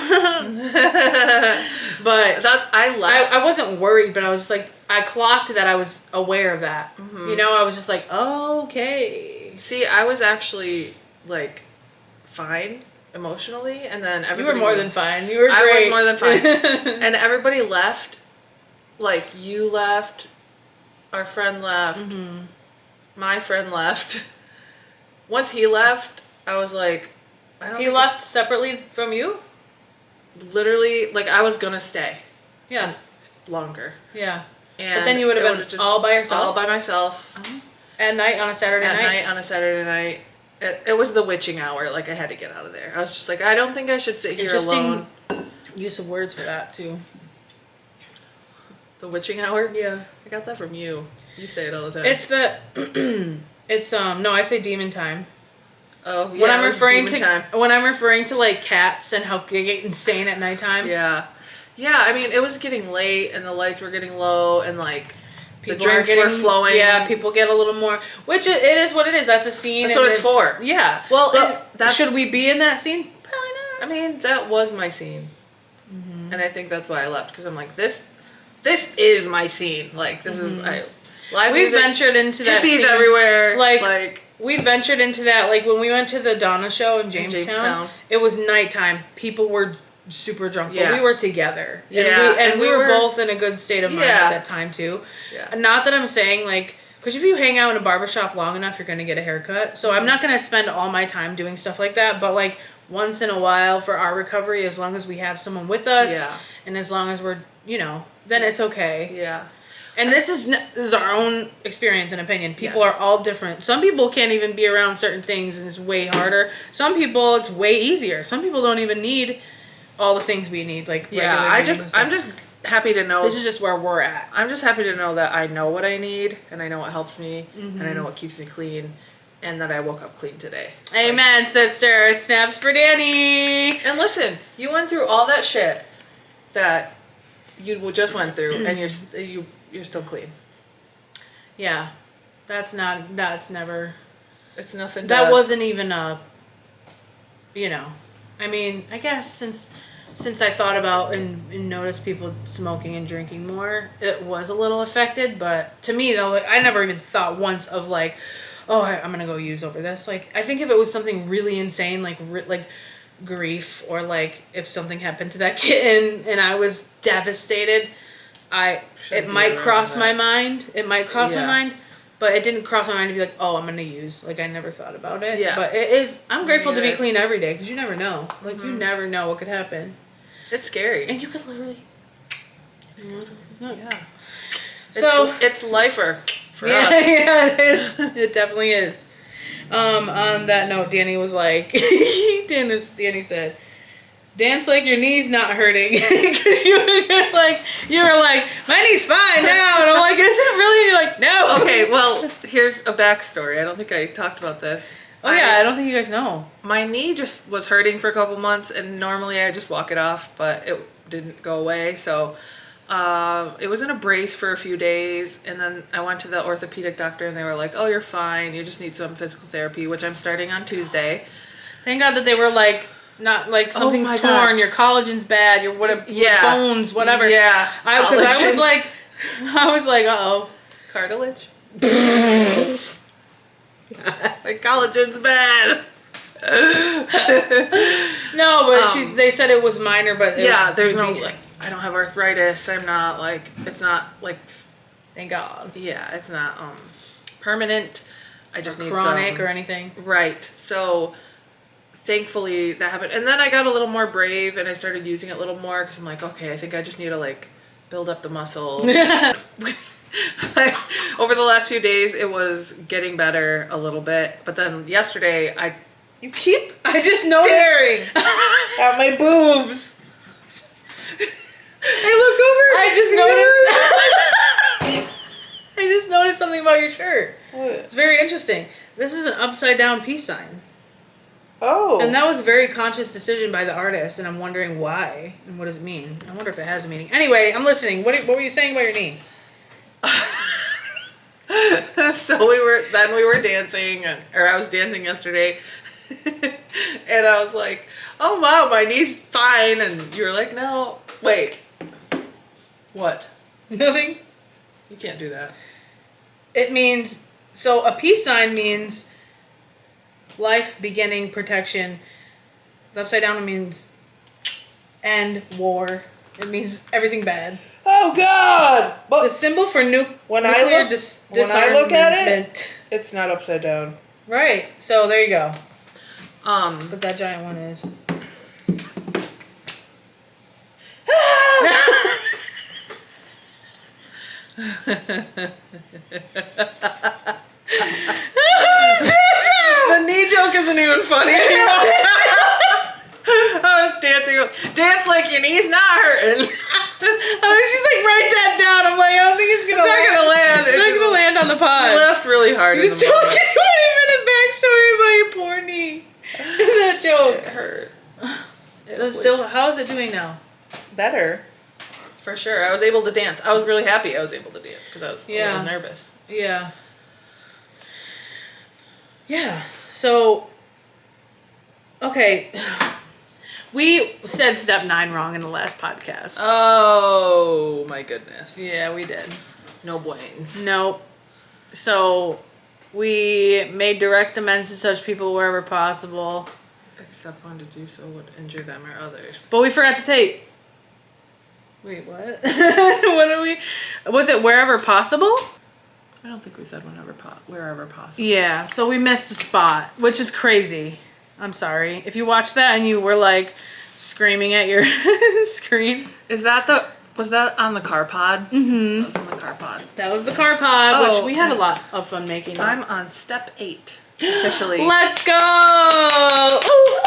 But I wasn't worried, but I was just like, I clocked that I was aware of that. Mm-hmm. You know, I was just like, oh, okay. See, I was actually like fine emotionally, and then everybody... You were more than fine. You were great. I was more than fine. And everybody left. Like, you left, our friend left, my friend left. Once he left, I was like, He left separately from you? Literally, like, I was gonna stay. Yeah. Longer. Yeah. And but then you would have been just all by yourself? All by myself. At night on a Saturday night? At night on a Saturday night. It was the witching hour. Like, I had to get out of there. I was just like, I don't think I should sit here alone. Use of words for that, too. The witching hour? Yeah. I got that from you. You say it all the time. It's no, I say demon time. Oh, yeah. When I'm referring to like cats and how they get insane at nighttime. Yeah. Yeah, I mean, it was getting late and the lights were getting low and like people the drinks were flowing. Yeah, people get a little more, which it is what it is. That's a scene. That's what it's for. Yeah. Well, should we be in that scene? Probably not. I mean, that was my scene. Mm-hmm. And I think that's why I left, because I'm like, this is my scene. Like, this is live We've music, ventured into that hippies scene. everywhere. Like we ventured into that. Like when we went to the Donna show in Jamestown. It was nighttime. People were super drunk, but we were together. Yeah. And we were both in a good state of mind at that time too. Yeah. Not that I'm saying like, because if you hang out in a barbershop long enough, you're going to get a haircut. So I'm not going to spend all my time doing stuff like that. But like once in a while for our recovery, as long as we have someone with us and as long as we're, then it's okay. Yeah. And this is our own experience and opinion. People are all different. Some people can't even be around certain things and it's way harder. Some people it's way easier. Some people don't even need all the things we need. Like I'm just happy to know. This is just where we're at. I'm just happy to know that I know what I need and I know what helps me and I know what keeps me clean and that I woke up clean today. Amen, sister. Snaps for Danny. And listen, you went through all that shit that you just went through and you're still clean. Yeah. It's never. It's nothing. That wasn't even a, I mean, I guess since I thought about and noticed people smoking and drinking more, it was a little affected. But to me, though, I never even thought once of like, oh, I'm going to go use over this. Like, I think if it was something really insane, like grief or like if something happened to that kitten and I was devastated, it might cross my mind. It might cross my mind, but it didn't cross my mind to be like, oh, I'm gonna use. Like I never thought about it. Yeah. But it is. I'm grateful to be clean every day because you never know. Like you never know what could happen. It's scary, and you could literally. Yeah. So it's lifer for us. Yeah, it is. It definitely is. On that note, Danny was like, Danny said, dance like your knee's not hurting. Because you were like, my knee's fine now. And I'm like, is it really? You're like, no. Okay, well, here's a backstory. I don't think I talked about this. Oh, yeah, I don't think you guys know. My knee just was hurting for a couple months, and normally I just walk it off, but it didn't go away. So it was in a brace for a few days, and then I went to the orthopedic doctor, and they were like, oh, you're fine. You just need some physical therapy, which I'm starting on Tuesday. Thank God that they were like, not like something's torn, your collagen's bad, your bones, whatever. Yeah. Because I was like, uh-oh. Cartilage? My collagen's bad. No, but they said it was minor, but there's no like, I don't have arthritis. I'm not like, it's not like, thank God. yeah, it's not permanent. I just need chronic or anything. Right. So thankfully that happened. And then I got a little more brave and I started using it a little more because I'm like, okay, I think I just need to like build up the muscle. Over the last few days, it was getting better a little bit. But then yesterday, I just noticed staring at my boobs. I look over. I just noticed something about your shirt. What? It's very interesting. This is an upside down peace sign. Oh. And that was a very conscious decision by the artist, and I'm wondering why and what does it mean. I wonder if it has a meaning. Anyway, I'm listening. What were you saying about your knee? So we were dancing, or I was dancing yesterday, and I was like, "Oh wow, my knee's fine," and you were like, "No, wait, what? Nothing. You can't do that." It means, so a peace sign means life, beginning, protection. The upside down means end, war. It means everything bad. Oh God! But the symbol for when I look at it, it's not upside down. Right. So there you go. But that giant one is. The knee joke isn't even funny anymore. I was dancing. Dance like your knee's not hurting. I was just like, write that down. I'm like, I don't think it's gonna land. It's not gonna land on the pod. I laughed really hard. You just told me 20-minute backstory about your poor knee. That joke. It hurt. How is it doing now? Better. For sure. I was able to dance. I was really happy I was able to dance because I was a little nervous. Yeah. Yeah. So, okay. We said step 9 wrong in the last podcast. Oh my goodness. Yeah, we did. No brains. Nope. So, we made direct amends to such people wherever possible. Except when to do so would injure them or others. But we forgot to say... Wait, what? What are we... Was it wherever possible? I don't think we said wherever possible. Yeah, so we missed a spot, which is crazy. I'm sorry. If you watched that and you were like screaming at your screen. Was that on the car pod? Mm-hmm. That was on the car pod. That was the car pod, which we had a lot of fun making. I'm on step 8. Officially. Let's go! Ooh!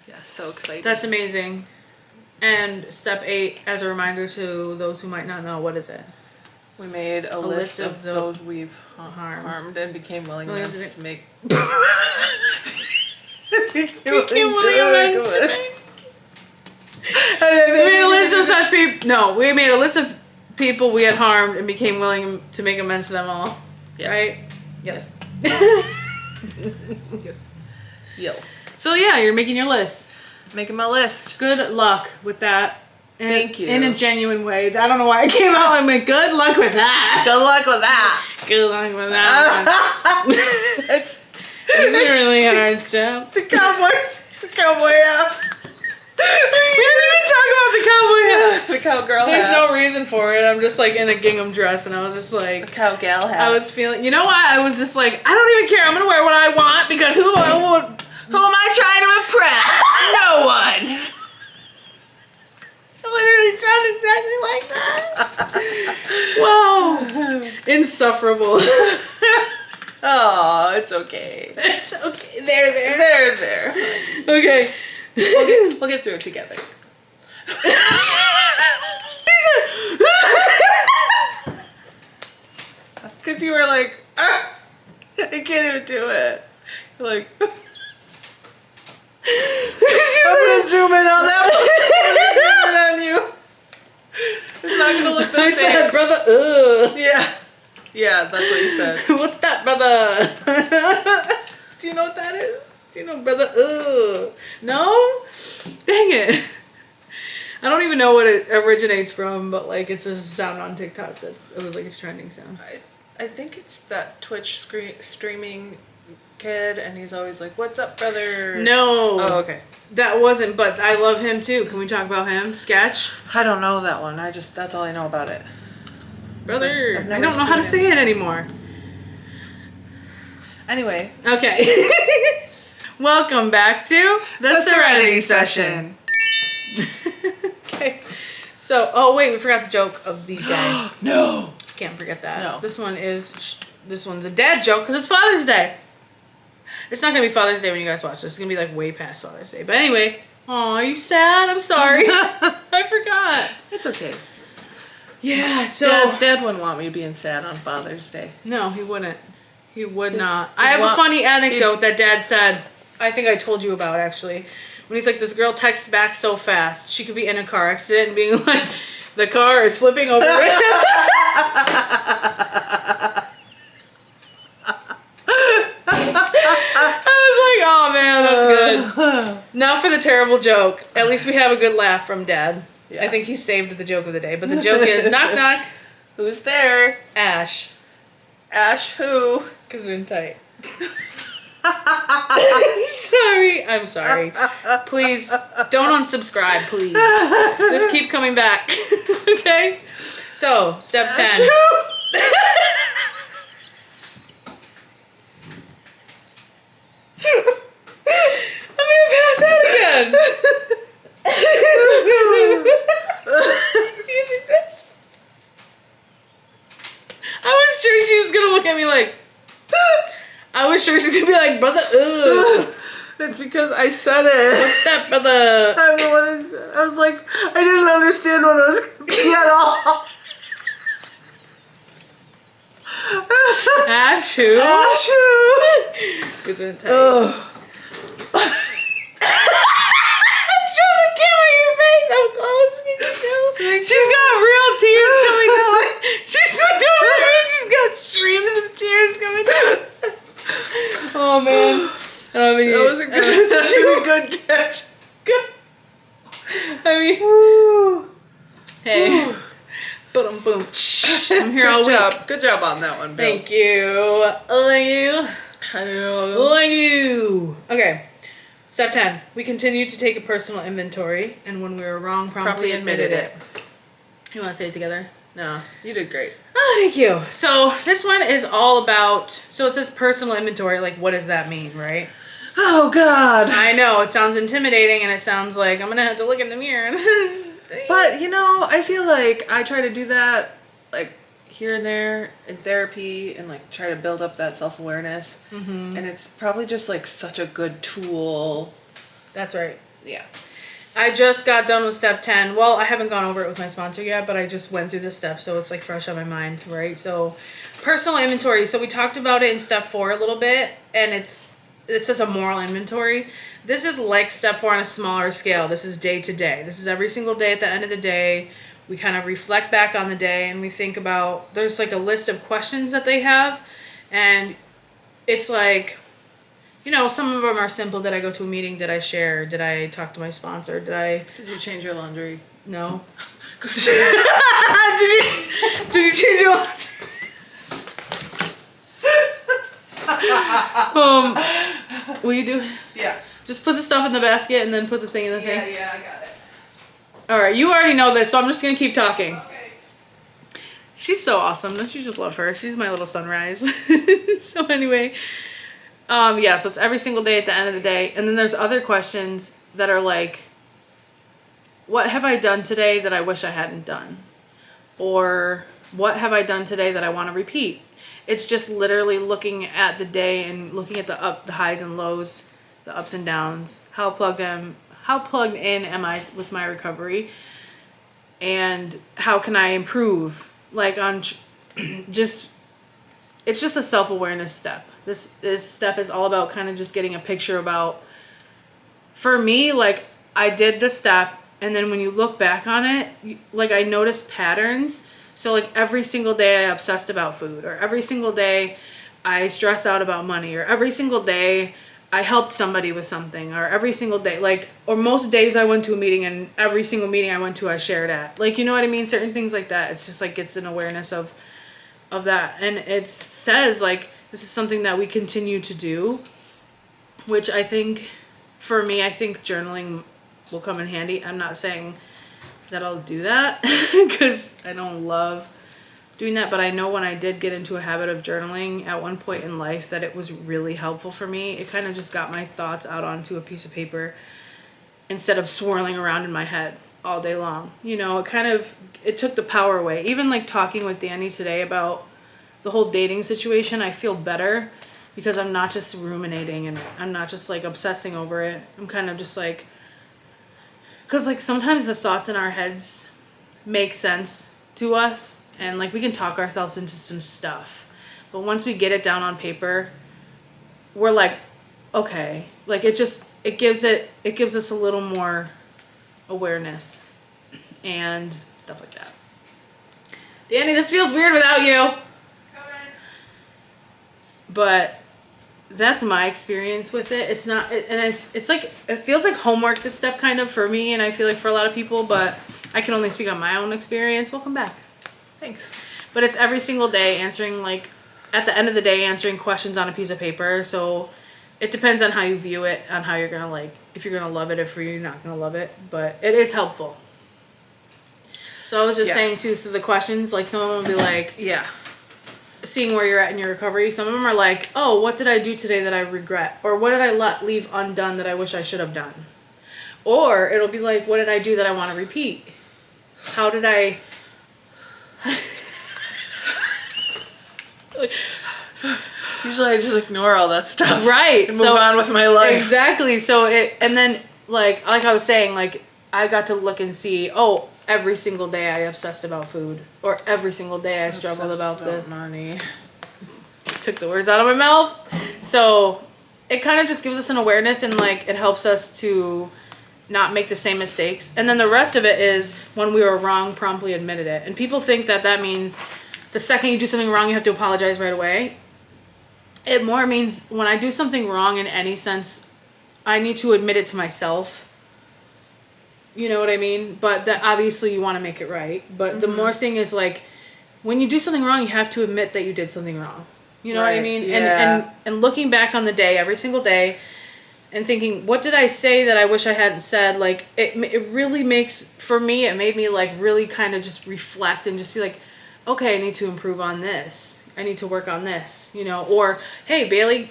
Yeah, so excited. That's amazing. And step 8, as a reminder to those who might not know, what is it? We made a list of those we've harmed and became willing to make. We made a list of such people. No, we made a list of people we had harmed and became willing to make amends to them all. Yes. Right? Yes. Yes. Yes. So yeah, you're making your list. Making my list. Good luck with that. Thank you. In a genuine way. I don't know why I came out. I'm like, good luck with that. Good luck with that. Good luck with that. It's a really hard step. The cowboy hat. We didn't even talk about the cowboy hat. The cowgirl hat. There's no reason for it. I'm just like in a gingham dress and I was just like... The cowgal hat. I was feeling... You know what? I was just like, I don't even care. I'm going to wear what I want because who am I trying to impress? No one. It literally sounded exactly like that. Wow. Insufferable. Oh, it's okay. It's okay. There. Okay. We'll get through it together. Because you were like, I can't even do it. You're like... I'm gonna zoom in on that one. I'm gonna zoom in on you. It's not gonna look the same. I said, brother, ugh. Yeah, that's what you said. What's that, brother? Do you know what that is? Do you know brother, ugh? No? Dang it. I don't even know what it originates from, but like it's a sound on TikTok it was like a trending sound. I think it's that Twitch streaming kid and he's always like, "What's up, brother?" No. Oh, okay. That wasn't, but I love him too. Can we talk about him? Sketch? I don't know that one. That's all I know about it. Brother. I've I never don't know how to seen say it anymore. Anyway. Okay. Welcome back to the Serenity Session. Okay. So, oh wait, we forgot the joke of the day. No. Can't forget that. No. This one's a dad joke because it's Father's Day. It's not gonna be Father's Day when you guys watch this. It's gonna be like way past Father's Day. But anyway, oh, are you sad? I'm sorry. I forgot. It's okay. Yeah. So Dad wouldn't want me being sad on Father's Day. no, he wouldn't. He would not. I have a funny anecdote that Dad said. I think I told you about actually. When he's like, this girl texts back so fast, she could be in a car accident and being like, the car is flipping over. Oh man, that's good. Now for the terrible joke. At least we have a good laugh from Dad. Yeah. I think he saved the joke of the day. But the joke is, knock knock. Who's there? Ash. Ash who? Gesundheit. Sorry. I'm sorry. Please don't unsubscribe, please. Just keep coming back. Okay? So, step 10. I'm gonna pass out again. I was sure she was gonna look at me like. I was sure she was gonna be like, brother. Ugh. It's because I said it. What's that, brother? I'm the one who said. I was like, I didn't understand what it was gonna be at all. Ash who? Ash who? Gesundheit. Ugh. She's got real tears coming down. She's so dumb. She's got streams of tears coming down. Oh man. That was a good. That was a good catch. Good. I mean, hey. Boom, boom. I'm here all week. Good job on that one, Bill. Thank you. Thank you. Thank you. Okay. Step 10. We continue to take a personal inventory, and when we were wrong, promptly admitted it. You want to say it together? No, you did great. Oh, thank you. So this one is all about, so it says personal inventory, like what does that mean, right? Oh God. I know, it sounds intimidating and it sounds like I'm going to have to look in the mirror. But, you know, I feel like I try to do that, like, here and there in therapy and, like, try to build up that self-awareness. Mm-hmm. And it's probably just, like, such a good tool. That's right. Yeah. I just got done with step 10. Well, I haven't gone over it with my sponsor yet, but I just went through this step, so it's like fresh on my mind, right? So, personal inventory. So we talked about it in step 4 a little bit, and it says a moral inventory. This is like step 4 on a smaller scale. This is day to day. This is every single day at the end of the day. We kind of reflect back on the day and we think about, there's like a list of questions that they have, and it's like, you know, some of them are simple. Did I go to a meeting? Did I share? Did I talk to my sponsor? Did you change your laundry? No. did you change your laundry? Will you do? Yeah. Just put the stuff in the basket and then put the thing in the thing. Yeah, I got it. All right, you already know this, so I'm just gonna keep talking. Okay. She's so awesome. Don't you just love her? She's my little sunrise. So anyway. Yeah, so it's every single day at the end of the day. And then there's other questions that are like, what have I done today that I wish I hadn't done? Or what have I done today that I want to repeat? It's just literally looking at the day and looking at the highs and lows, the ups and downs, how plugged in am I with my recovery, and how can I improve? Like it's just a self-awareness step. This step is all about kind of just getting a picture about, for me, like I did this step, and then when you look back on it, like I noticed patterns. So like every single day I obsessed about food, or every single day I stressed out about money, or every single day I helped somebody with something, or every single day, like, or most days I went to a meeting and every single meeting I went to I shared at. Like, you know what I mean? Certain things like that. It's just like gets an awareness of that. And it says like, this is something that we continue to do, which I think, for me, I think journaling will come in handy. I'm not saying that I'll do that because I don't love doing that, but I know when I did get into a habit of journaling at one point in life that it was really helpful for me. It kind of just got my thoughts out onto a piece of paper instead of swirling around in my head all day long. You know, it took the power away. Even like talking with Danny today about the whole dating situation, I feel better because I'm not just ruminating and I'm not just like obsessing over it. I'm kind of just like, because like sometimes the thoughts in our heads make sense to us and like we can talk ourselves into some stuff, but once we get it down on paper, we're like, okay, like it gives us a little more awareness and stuff like that. Danny, this feels weird without you. But that's my experience with it. It's not, it's like, it feels like homework, this step kind of for me, and I feel like for a lot of people, but I can only speak on my own experience. Welcome back. Thanks. But it's every single day answering, like, at the end of the day, answering questions on a piece of paper. So it depends on how you view it, on how you're going to, like, if you're going to love it, if you're not going to love it. But it is helpful. So I was just saying, too, so the questions, like, some of them will be like, seeing where you're at in your recovery. Some of them are like, oh, what did I do today that I regret? Or what did I leave undone that I wish I should have done? Or it'll be like, what did I do that I want to repeat? How did I... Usually I just ignore all that stuff. Right. And move on with my life. Exactly. So and then like I was saying, like I got to look and see, oh, every single day I obsessed about food. Or every single day I struggled about the money. Took the words out of my mouth. So it kind of just gives us an awareness and like it helps us to not make the same mistakes. And then the rest of it is when we were wrong, promptly admitted it. And people think that means the second you do something wrong, you have to apologize right away. It more means when I do something wrong in any sense, I need to admit it to myself. You know what I mean? But that obviously you want to make it right. But the more thing is like, when you do something wrong, you have to admit that you did something wrong. You know what I mean? Yeah. And looking back on the day, every single day, and thinking, what did I say that I wish I hadn't said? Like, it really makes, for me, it made me like really kind of just reflect and just be like, okay, I need to improve on this. I need to work on this, you know? Or, hey, Bailey,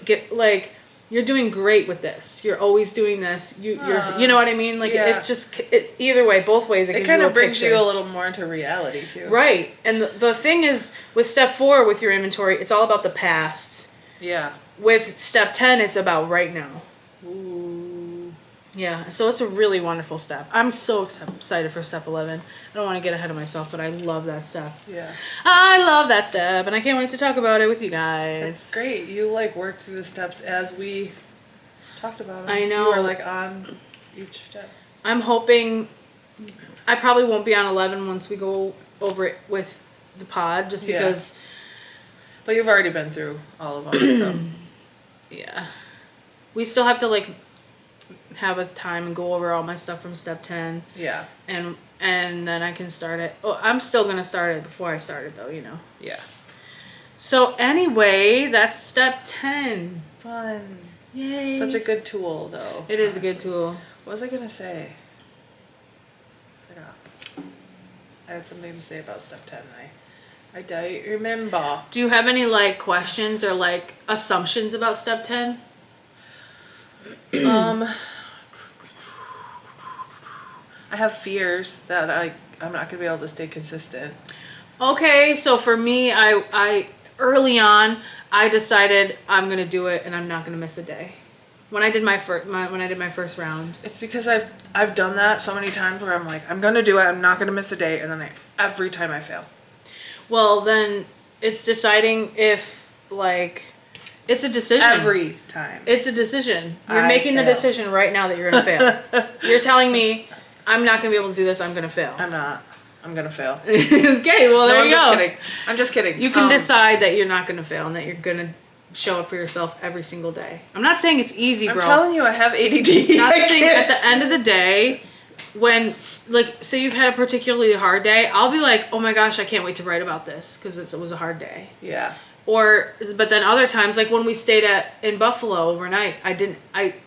you're doing great with this. You're always doing this. You know what I mean? Like, it's just, either way, both ways, it kind of brings you a little more into reality, too. Right. And the thing is, with step 4, with your inventory, it's all about the past. Yeah. With step 10, it's about right now. Ooh. Yeah, so it's a really wonderful step. I'm so excited for step 11. I don't want to get ahead of myself, but I love that step. Yeah. I love that step, and I can't wait to talk about it with you guys. It's great. You, like, worked through the steps as we talked about them. I know. You were, like, on each step. I'm hoping... I probably won't be on 11 once we go over it with the pod, just because... But you've already been through all of them, so... Yeah. We still have to, like... have a time and go over all my stuff from step 10. Yeah. And then I can start it. Oh, I'm still going to start it before I start it, though, you know. Yeah. So anyway, that's step 10. Fun. Yay. Such a good tool, though. It is a good tool. What was I going to say? I forgot. I had something to say about step 10. I don't remember. Do you have any, like, questions or, like, assumptions about step 10? I have fears that I'm not gonna be able to stay consistent. Okay, so for me, I early on I decided I'm gonna do it and I'm not gonna miss a day. When I did my first round, It's because I've done that so many times where I'm like, I'm gonna do it, I'm not gonna miss a day, and then every time I fail. well then it's deciding if like it's a decision. Every time. It's a decision. You're I making fail. the decision right now that you're gonna fail. You're telling me I'm not gonna be able to do this. I'm gonna fail. I'm not. I'm gonna fail. Okay, well there No, you go. I'm just kidding. You can decide that you're not gonna fail and that you're gonna show up for yourself every single day. I'm not saying it's easy, bro. I'm telling you, I have ADD. Nothing at the end of the day, when like say you've had a particularly hard day, I'll be like, oh my gosh, I can't wait to write about this because it was a hard day. Yeah. But then other times, like when we stayed in Buffalo overnight,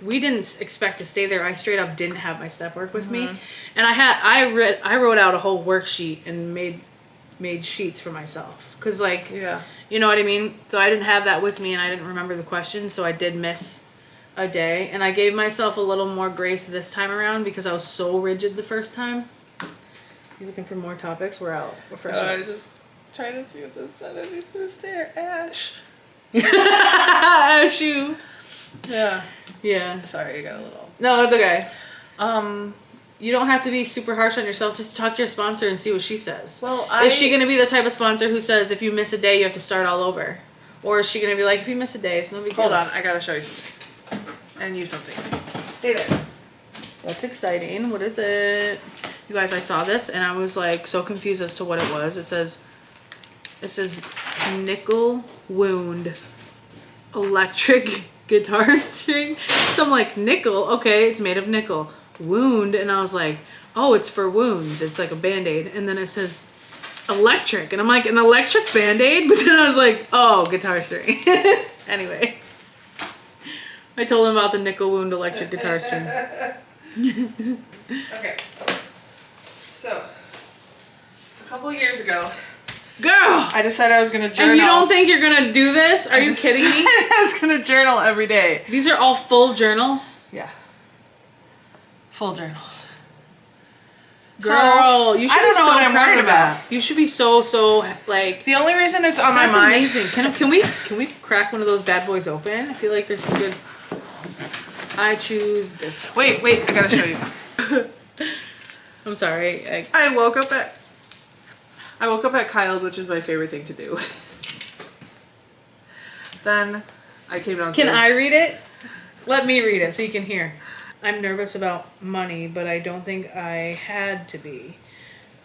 we didn't expect to stay there. I straight up didn't have my step work with me, and I wrote out a whole worksheet and made sheets for myself, because like, you know what I mean. So I didn't have that with me, and I didn't remember the questions, so I did miss a day, and I gave myself a little more grace this time around because I was so rigid the first time. You looking for more topics? We're out. We're fresh. I was just trying to see what this said. Who's there? Ash. Ash, you. Yeah. Yeah. Sorry, I got a little. No, it's okay. You don't have to be super harsh on yourself. Just talk to your sponsor and see what she says. Well, is she going to be the type of sponsor who says if you miss a day, you have to start all over? Or is she going to be like, if you miss a day, it's no big deal? Hold on, I got to show you something. And you something. Stay there. That's exciting. What is it? You guys, I saw this and I was like so confused as to what it was. It says nickel wound electric guitar string. So I'm like, nickel, okay, it's made of nickel. Wound, and I was like, oh, it's for wounds. It's like a Band-Aid. And then it says electric, and I'm like, an electric Band-Aid? But then I was like, oh, guitar string. Anyway, I told him about the nickel wound electric guitar string. Okay. So, a couple of years ago, girl, I decided I was gonna journal. And you don't think you're gonna do this? Are you kidding me? I was gonna journal every day. These are all full journals? Yeah. Full journals. Girl, you should I don't be know so what I'm proud worried of that. You should be so like. The only reason it's on my That's mind. amazing. Can we crack one of those bad boys open? I feel like there's some good. I choose this one. Wait, I gotta show you. I'm sorry. I woke up at Kyle's, which is my favorite thing to do. Then I came downstairs. Can I read it? Let me read it so you can hear. I'm nervous about money, but I don't think I had to be.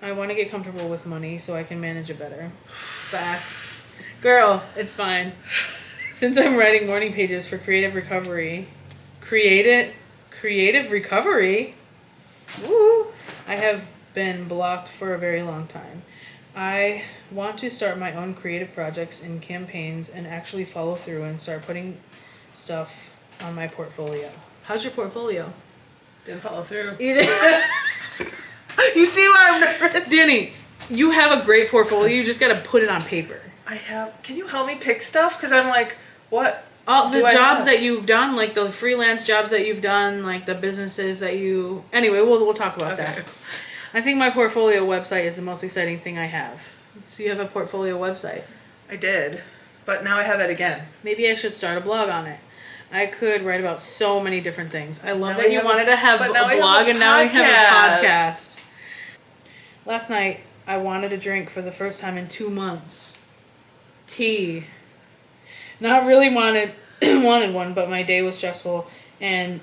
I want to get comfortable with money so I can manage it better. Facts. Girl, it's fine. Since I'm writing morning pages for creative recovery. Creative recovery? Woo! I have been blocked for a very long time. I want to start my own creative projects and campaigns and actually follow through and start putting stuff on my portfolio. How's your portfolio? Didn't follow through. You did. You see why I'm nervous? Danny, you have a great portfolio. You just got to put it on paper. I have. Can you help me pick stuff? Because I'm like, what? All the jobs that you've done, like the freelance jobs that you've done, like the businesses that you... Anyway, we'll talk about that. I think my portfolio website is the most exciting thing I have. So you have a portfolio website. I did, but now I have it again. Maybe I should start a blog on it. I could write about so many different things. I love that you wanted to have a blog and now I have a podcast. Last night, I wanted a drink for the first time in 2 months. Tea. Not really wanted one, but my day was stressful, and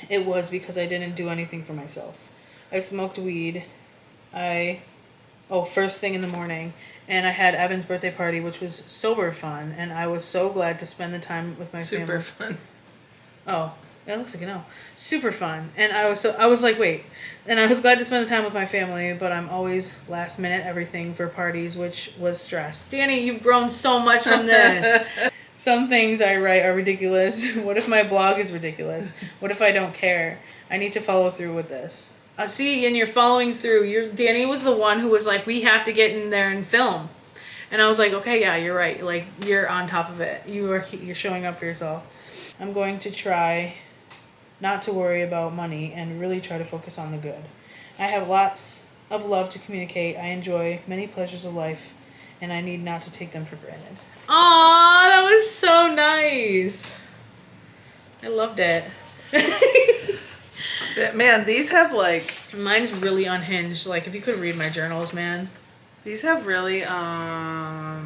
it was because I didn't do anything for myself. I smoked weed. First thing in the morning, and I had Evan's birthday party, which was sober fun, and I was so glad to spend the time with my family. Super fun. Oh, that looks like a no. Super fun, and I was like, wait, and I was glad to spend the time with my family, but I'm always last minute everything for parties, which was stress. Danny, you've grown so much from this. Some things I write are ridiculous. What if my blog is ridiculous? What if I don't care? I need to follow through with this. See, and you're following through. Danny was the one who was like, we have to get in there and film. And I was like, okay, yeah, you're right. Like, you're on top of it. You're showing up for yourself. I'm going to try not to worry about money and really try to focus on the good. I have lots of love to communicate. I enjoy many pleasures of life, and I need not to take them for granted. Aw, that was so nice. I loved it. Man, these have like... Mine's really unhinged. Like, if you could read my journals, man. These have really, I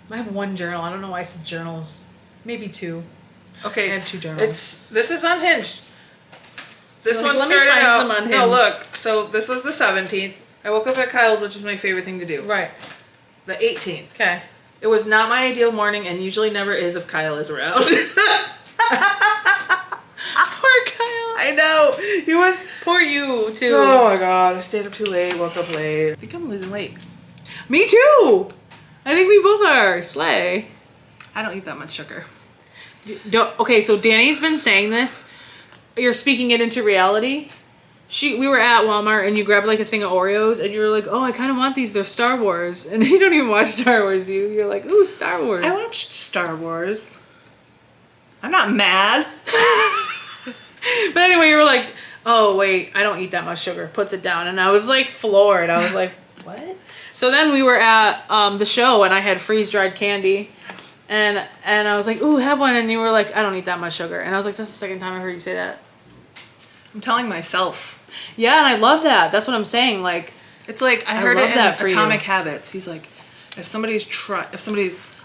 have one journal. I don't know why I said journals. Maybe 2. Okay. I have 2 journals. This is unhinged. This one Let me started find out... some unhinged. No, look. So this was the 17th. I woke up at Kyle's, which is my favorite thing to do. Right. The 18th. Okay. It was not my ideal morning, and usually never is if Kyle is around. Poor Kyle. I know. He was... Poor you, too. Oh my god. I stayed up too late, woke up late. I think I'm losing weight. Me too. I think we both are. Slay. I don't eat that much sugar. Okay, so Danny's been saying this. You're speaking it into reality. We were at Walmart and you grabbed like a thing of Oreos and you were like, oh, I kind of want these. They're Star Wars. And you don't even watch Star Wars, do you? You're like, ooh, Star Wars. I watched Star Wars. I'm not mad. But anyway, you were like, oh, wait, I don't eat that much sugar. Puts it down. And I was like floored. I was like, what? So then we were at the show and I had freeze-dried candy. And I was like, ooh, have one. And you were like, I don't eat that much sugar. And I was like, that's the second time I heard you say that. I'm telling myself. Yeah, and I love that. That's what I'm saying. Like, it's like I heard it in Atomic Habits. He's like, if somebody's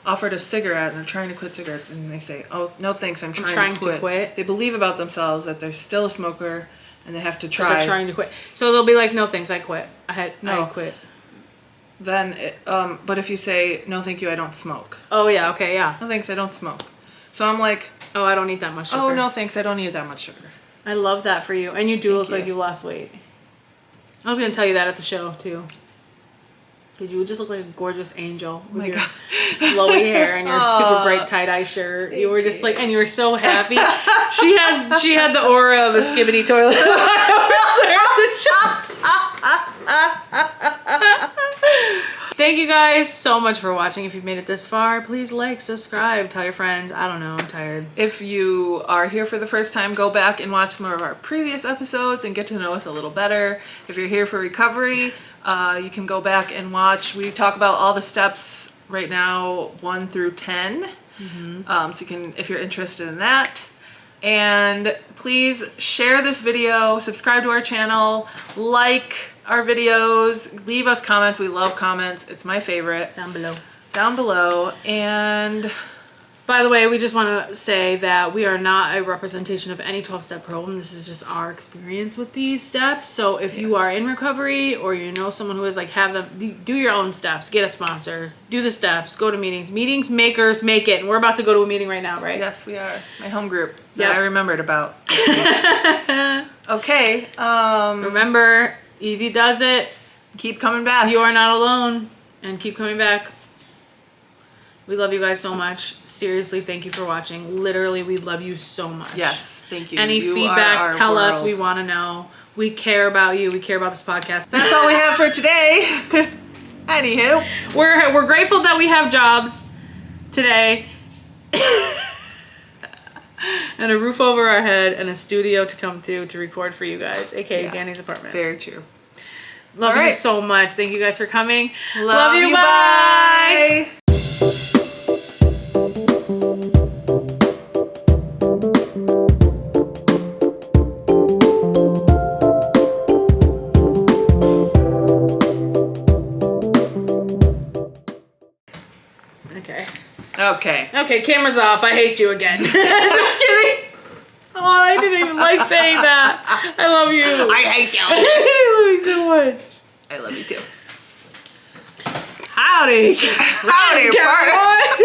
offered a cigarette and they're trying to quit cigarettes and they say, oh, no thanks, I'm trying to quit. They believe about themselves that they're still a smoker and they have to try. They're trying to quit. So they'll be like, no thanks, I quit. I quit. Then, but if you say, no thank you, I don't smoke. Oh, yeah, okay, yeah. No thanks, I don't smoke. So I'm like, oh, I don't eat that much sugar. Oh, no thanks, I don't eat that much sugar. I love that for you. And you do look like you lost weight. I was going to tell you that at the show, too. Because you would just look like a gorgeous angel with your flowy hair and your super bright tie-dye shirt. You were just like, and you were so happy. She had the aura of a skibbity toilet. Thank you guys so much for watching. If you've made it this far, please like, subscribe, tell your friends. I don't know, I'm tired. If you are here for the first time, go back and watch some of our previous episodes and get to know us a little better. If you're here for recovery, you can go back and watch. We talk about all the steps right now, 1 through 10. So you can, if you're interested in that. And please share this video, subscribe to our channel, like our videos, leave us comments. We love comments. It's my favorite. Down below. Down below. And by the way, we just want to say that we are not a representation of any 12-step program. This is just our experience with these steps. So if you are in recovery or you know someone who is like, have them, do your own steps, get a sponsor, do the steps, go to meetings. Meetings makers make it. And we're about to go to a meeting right now, right? Yes, we are. My home group that I remembered about. Okay. Remember, easy does it. Keep coming back. You are not alone. And keep coming back. We love you guys so much. Seriously, thank you for watching. Literally, we love you so much. Yes, thank you. Any feedback, tell us. We want to know. We care about you. We care about this podcast. That's all we have for today. Anywho. We're grateful that we have jobs today. And a roof over our head and a studio to come to record for you guys, aka Danny's apartment. Very true. Love you so much. Thank you guys for coming. Love you. Bye. Okay, camera's off. I hate you again. Just kidding. Oh, I didn't even like saying that. I love you. I hate you. I love you so much. I love you too. Howdy. Howdy, partner.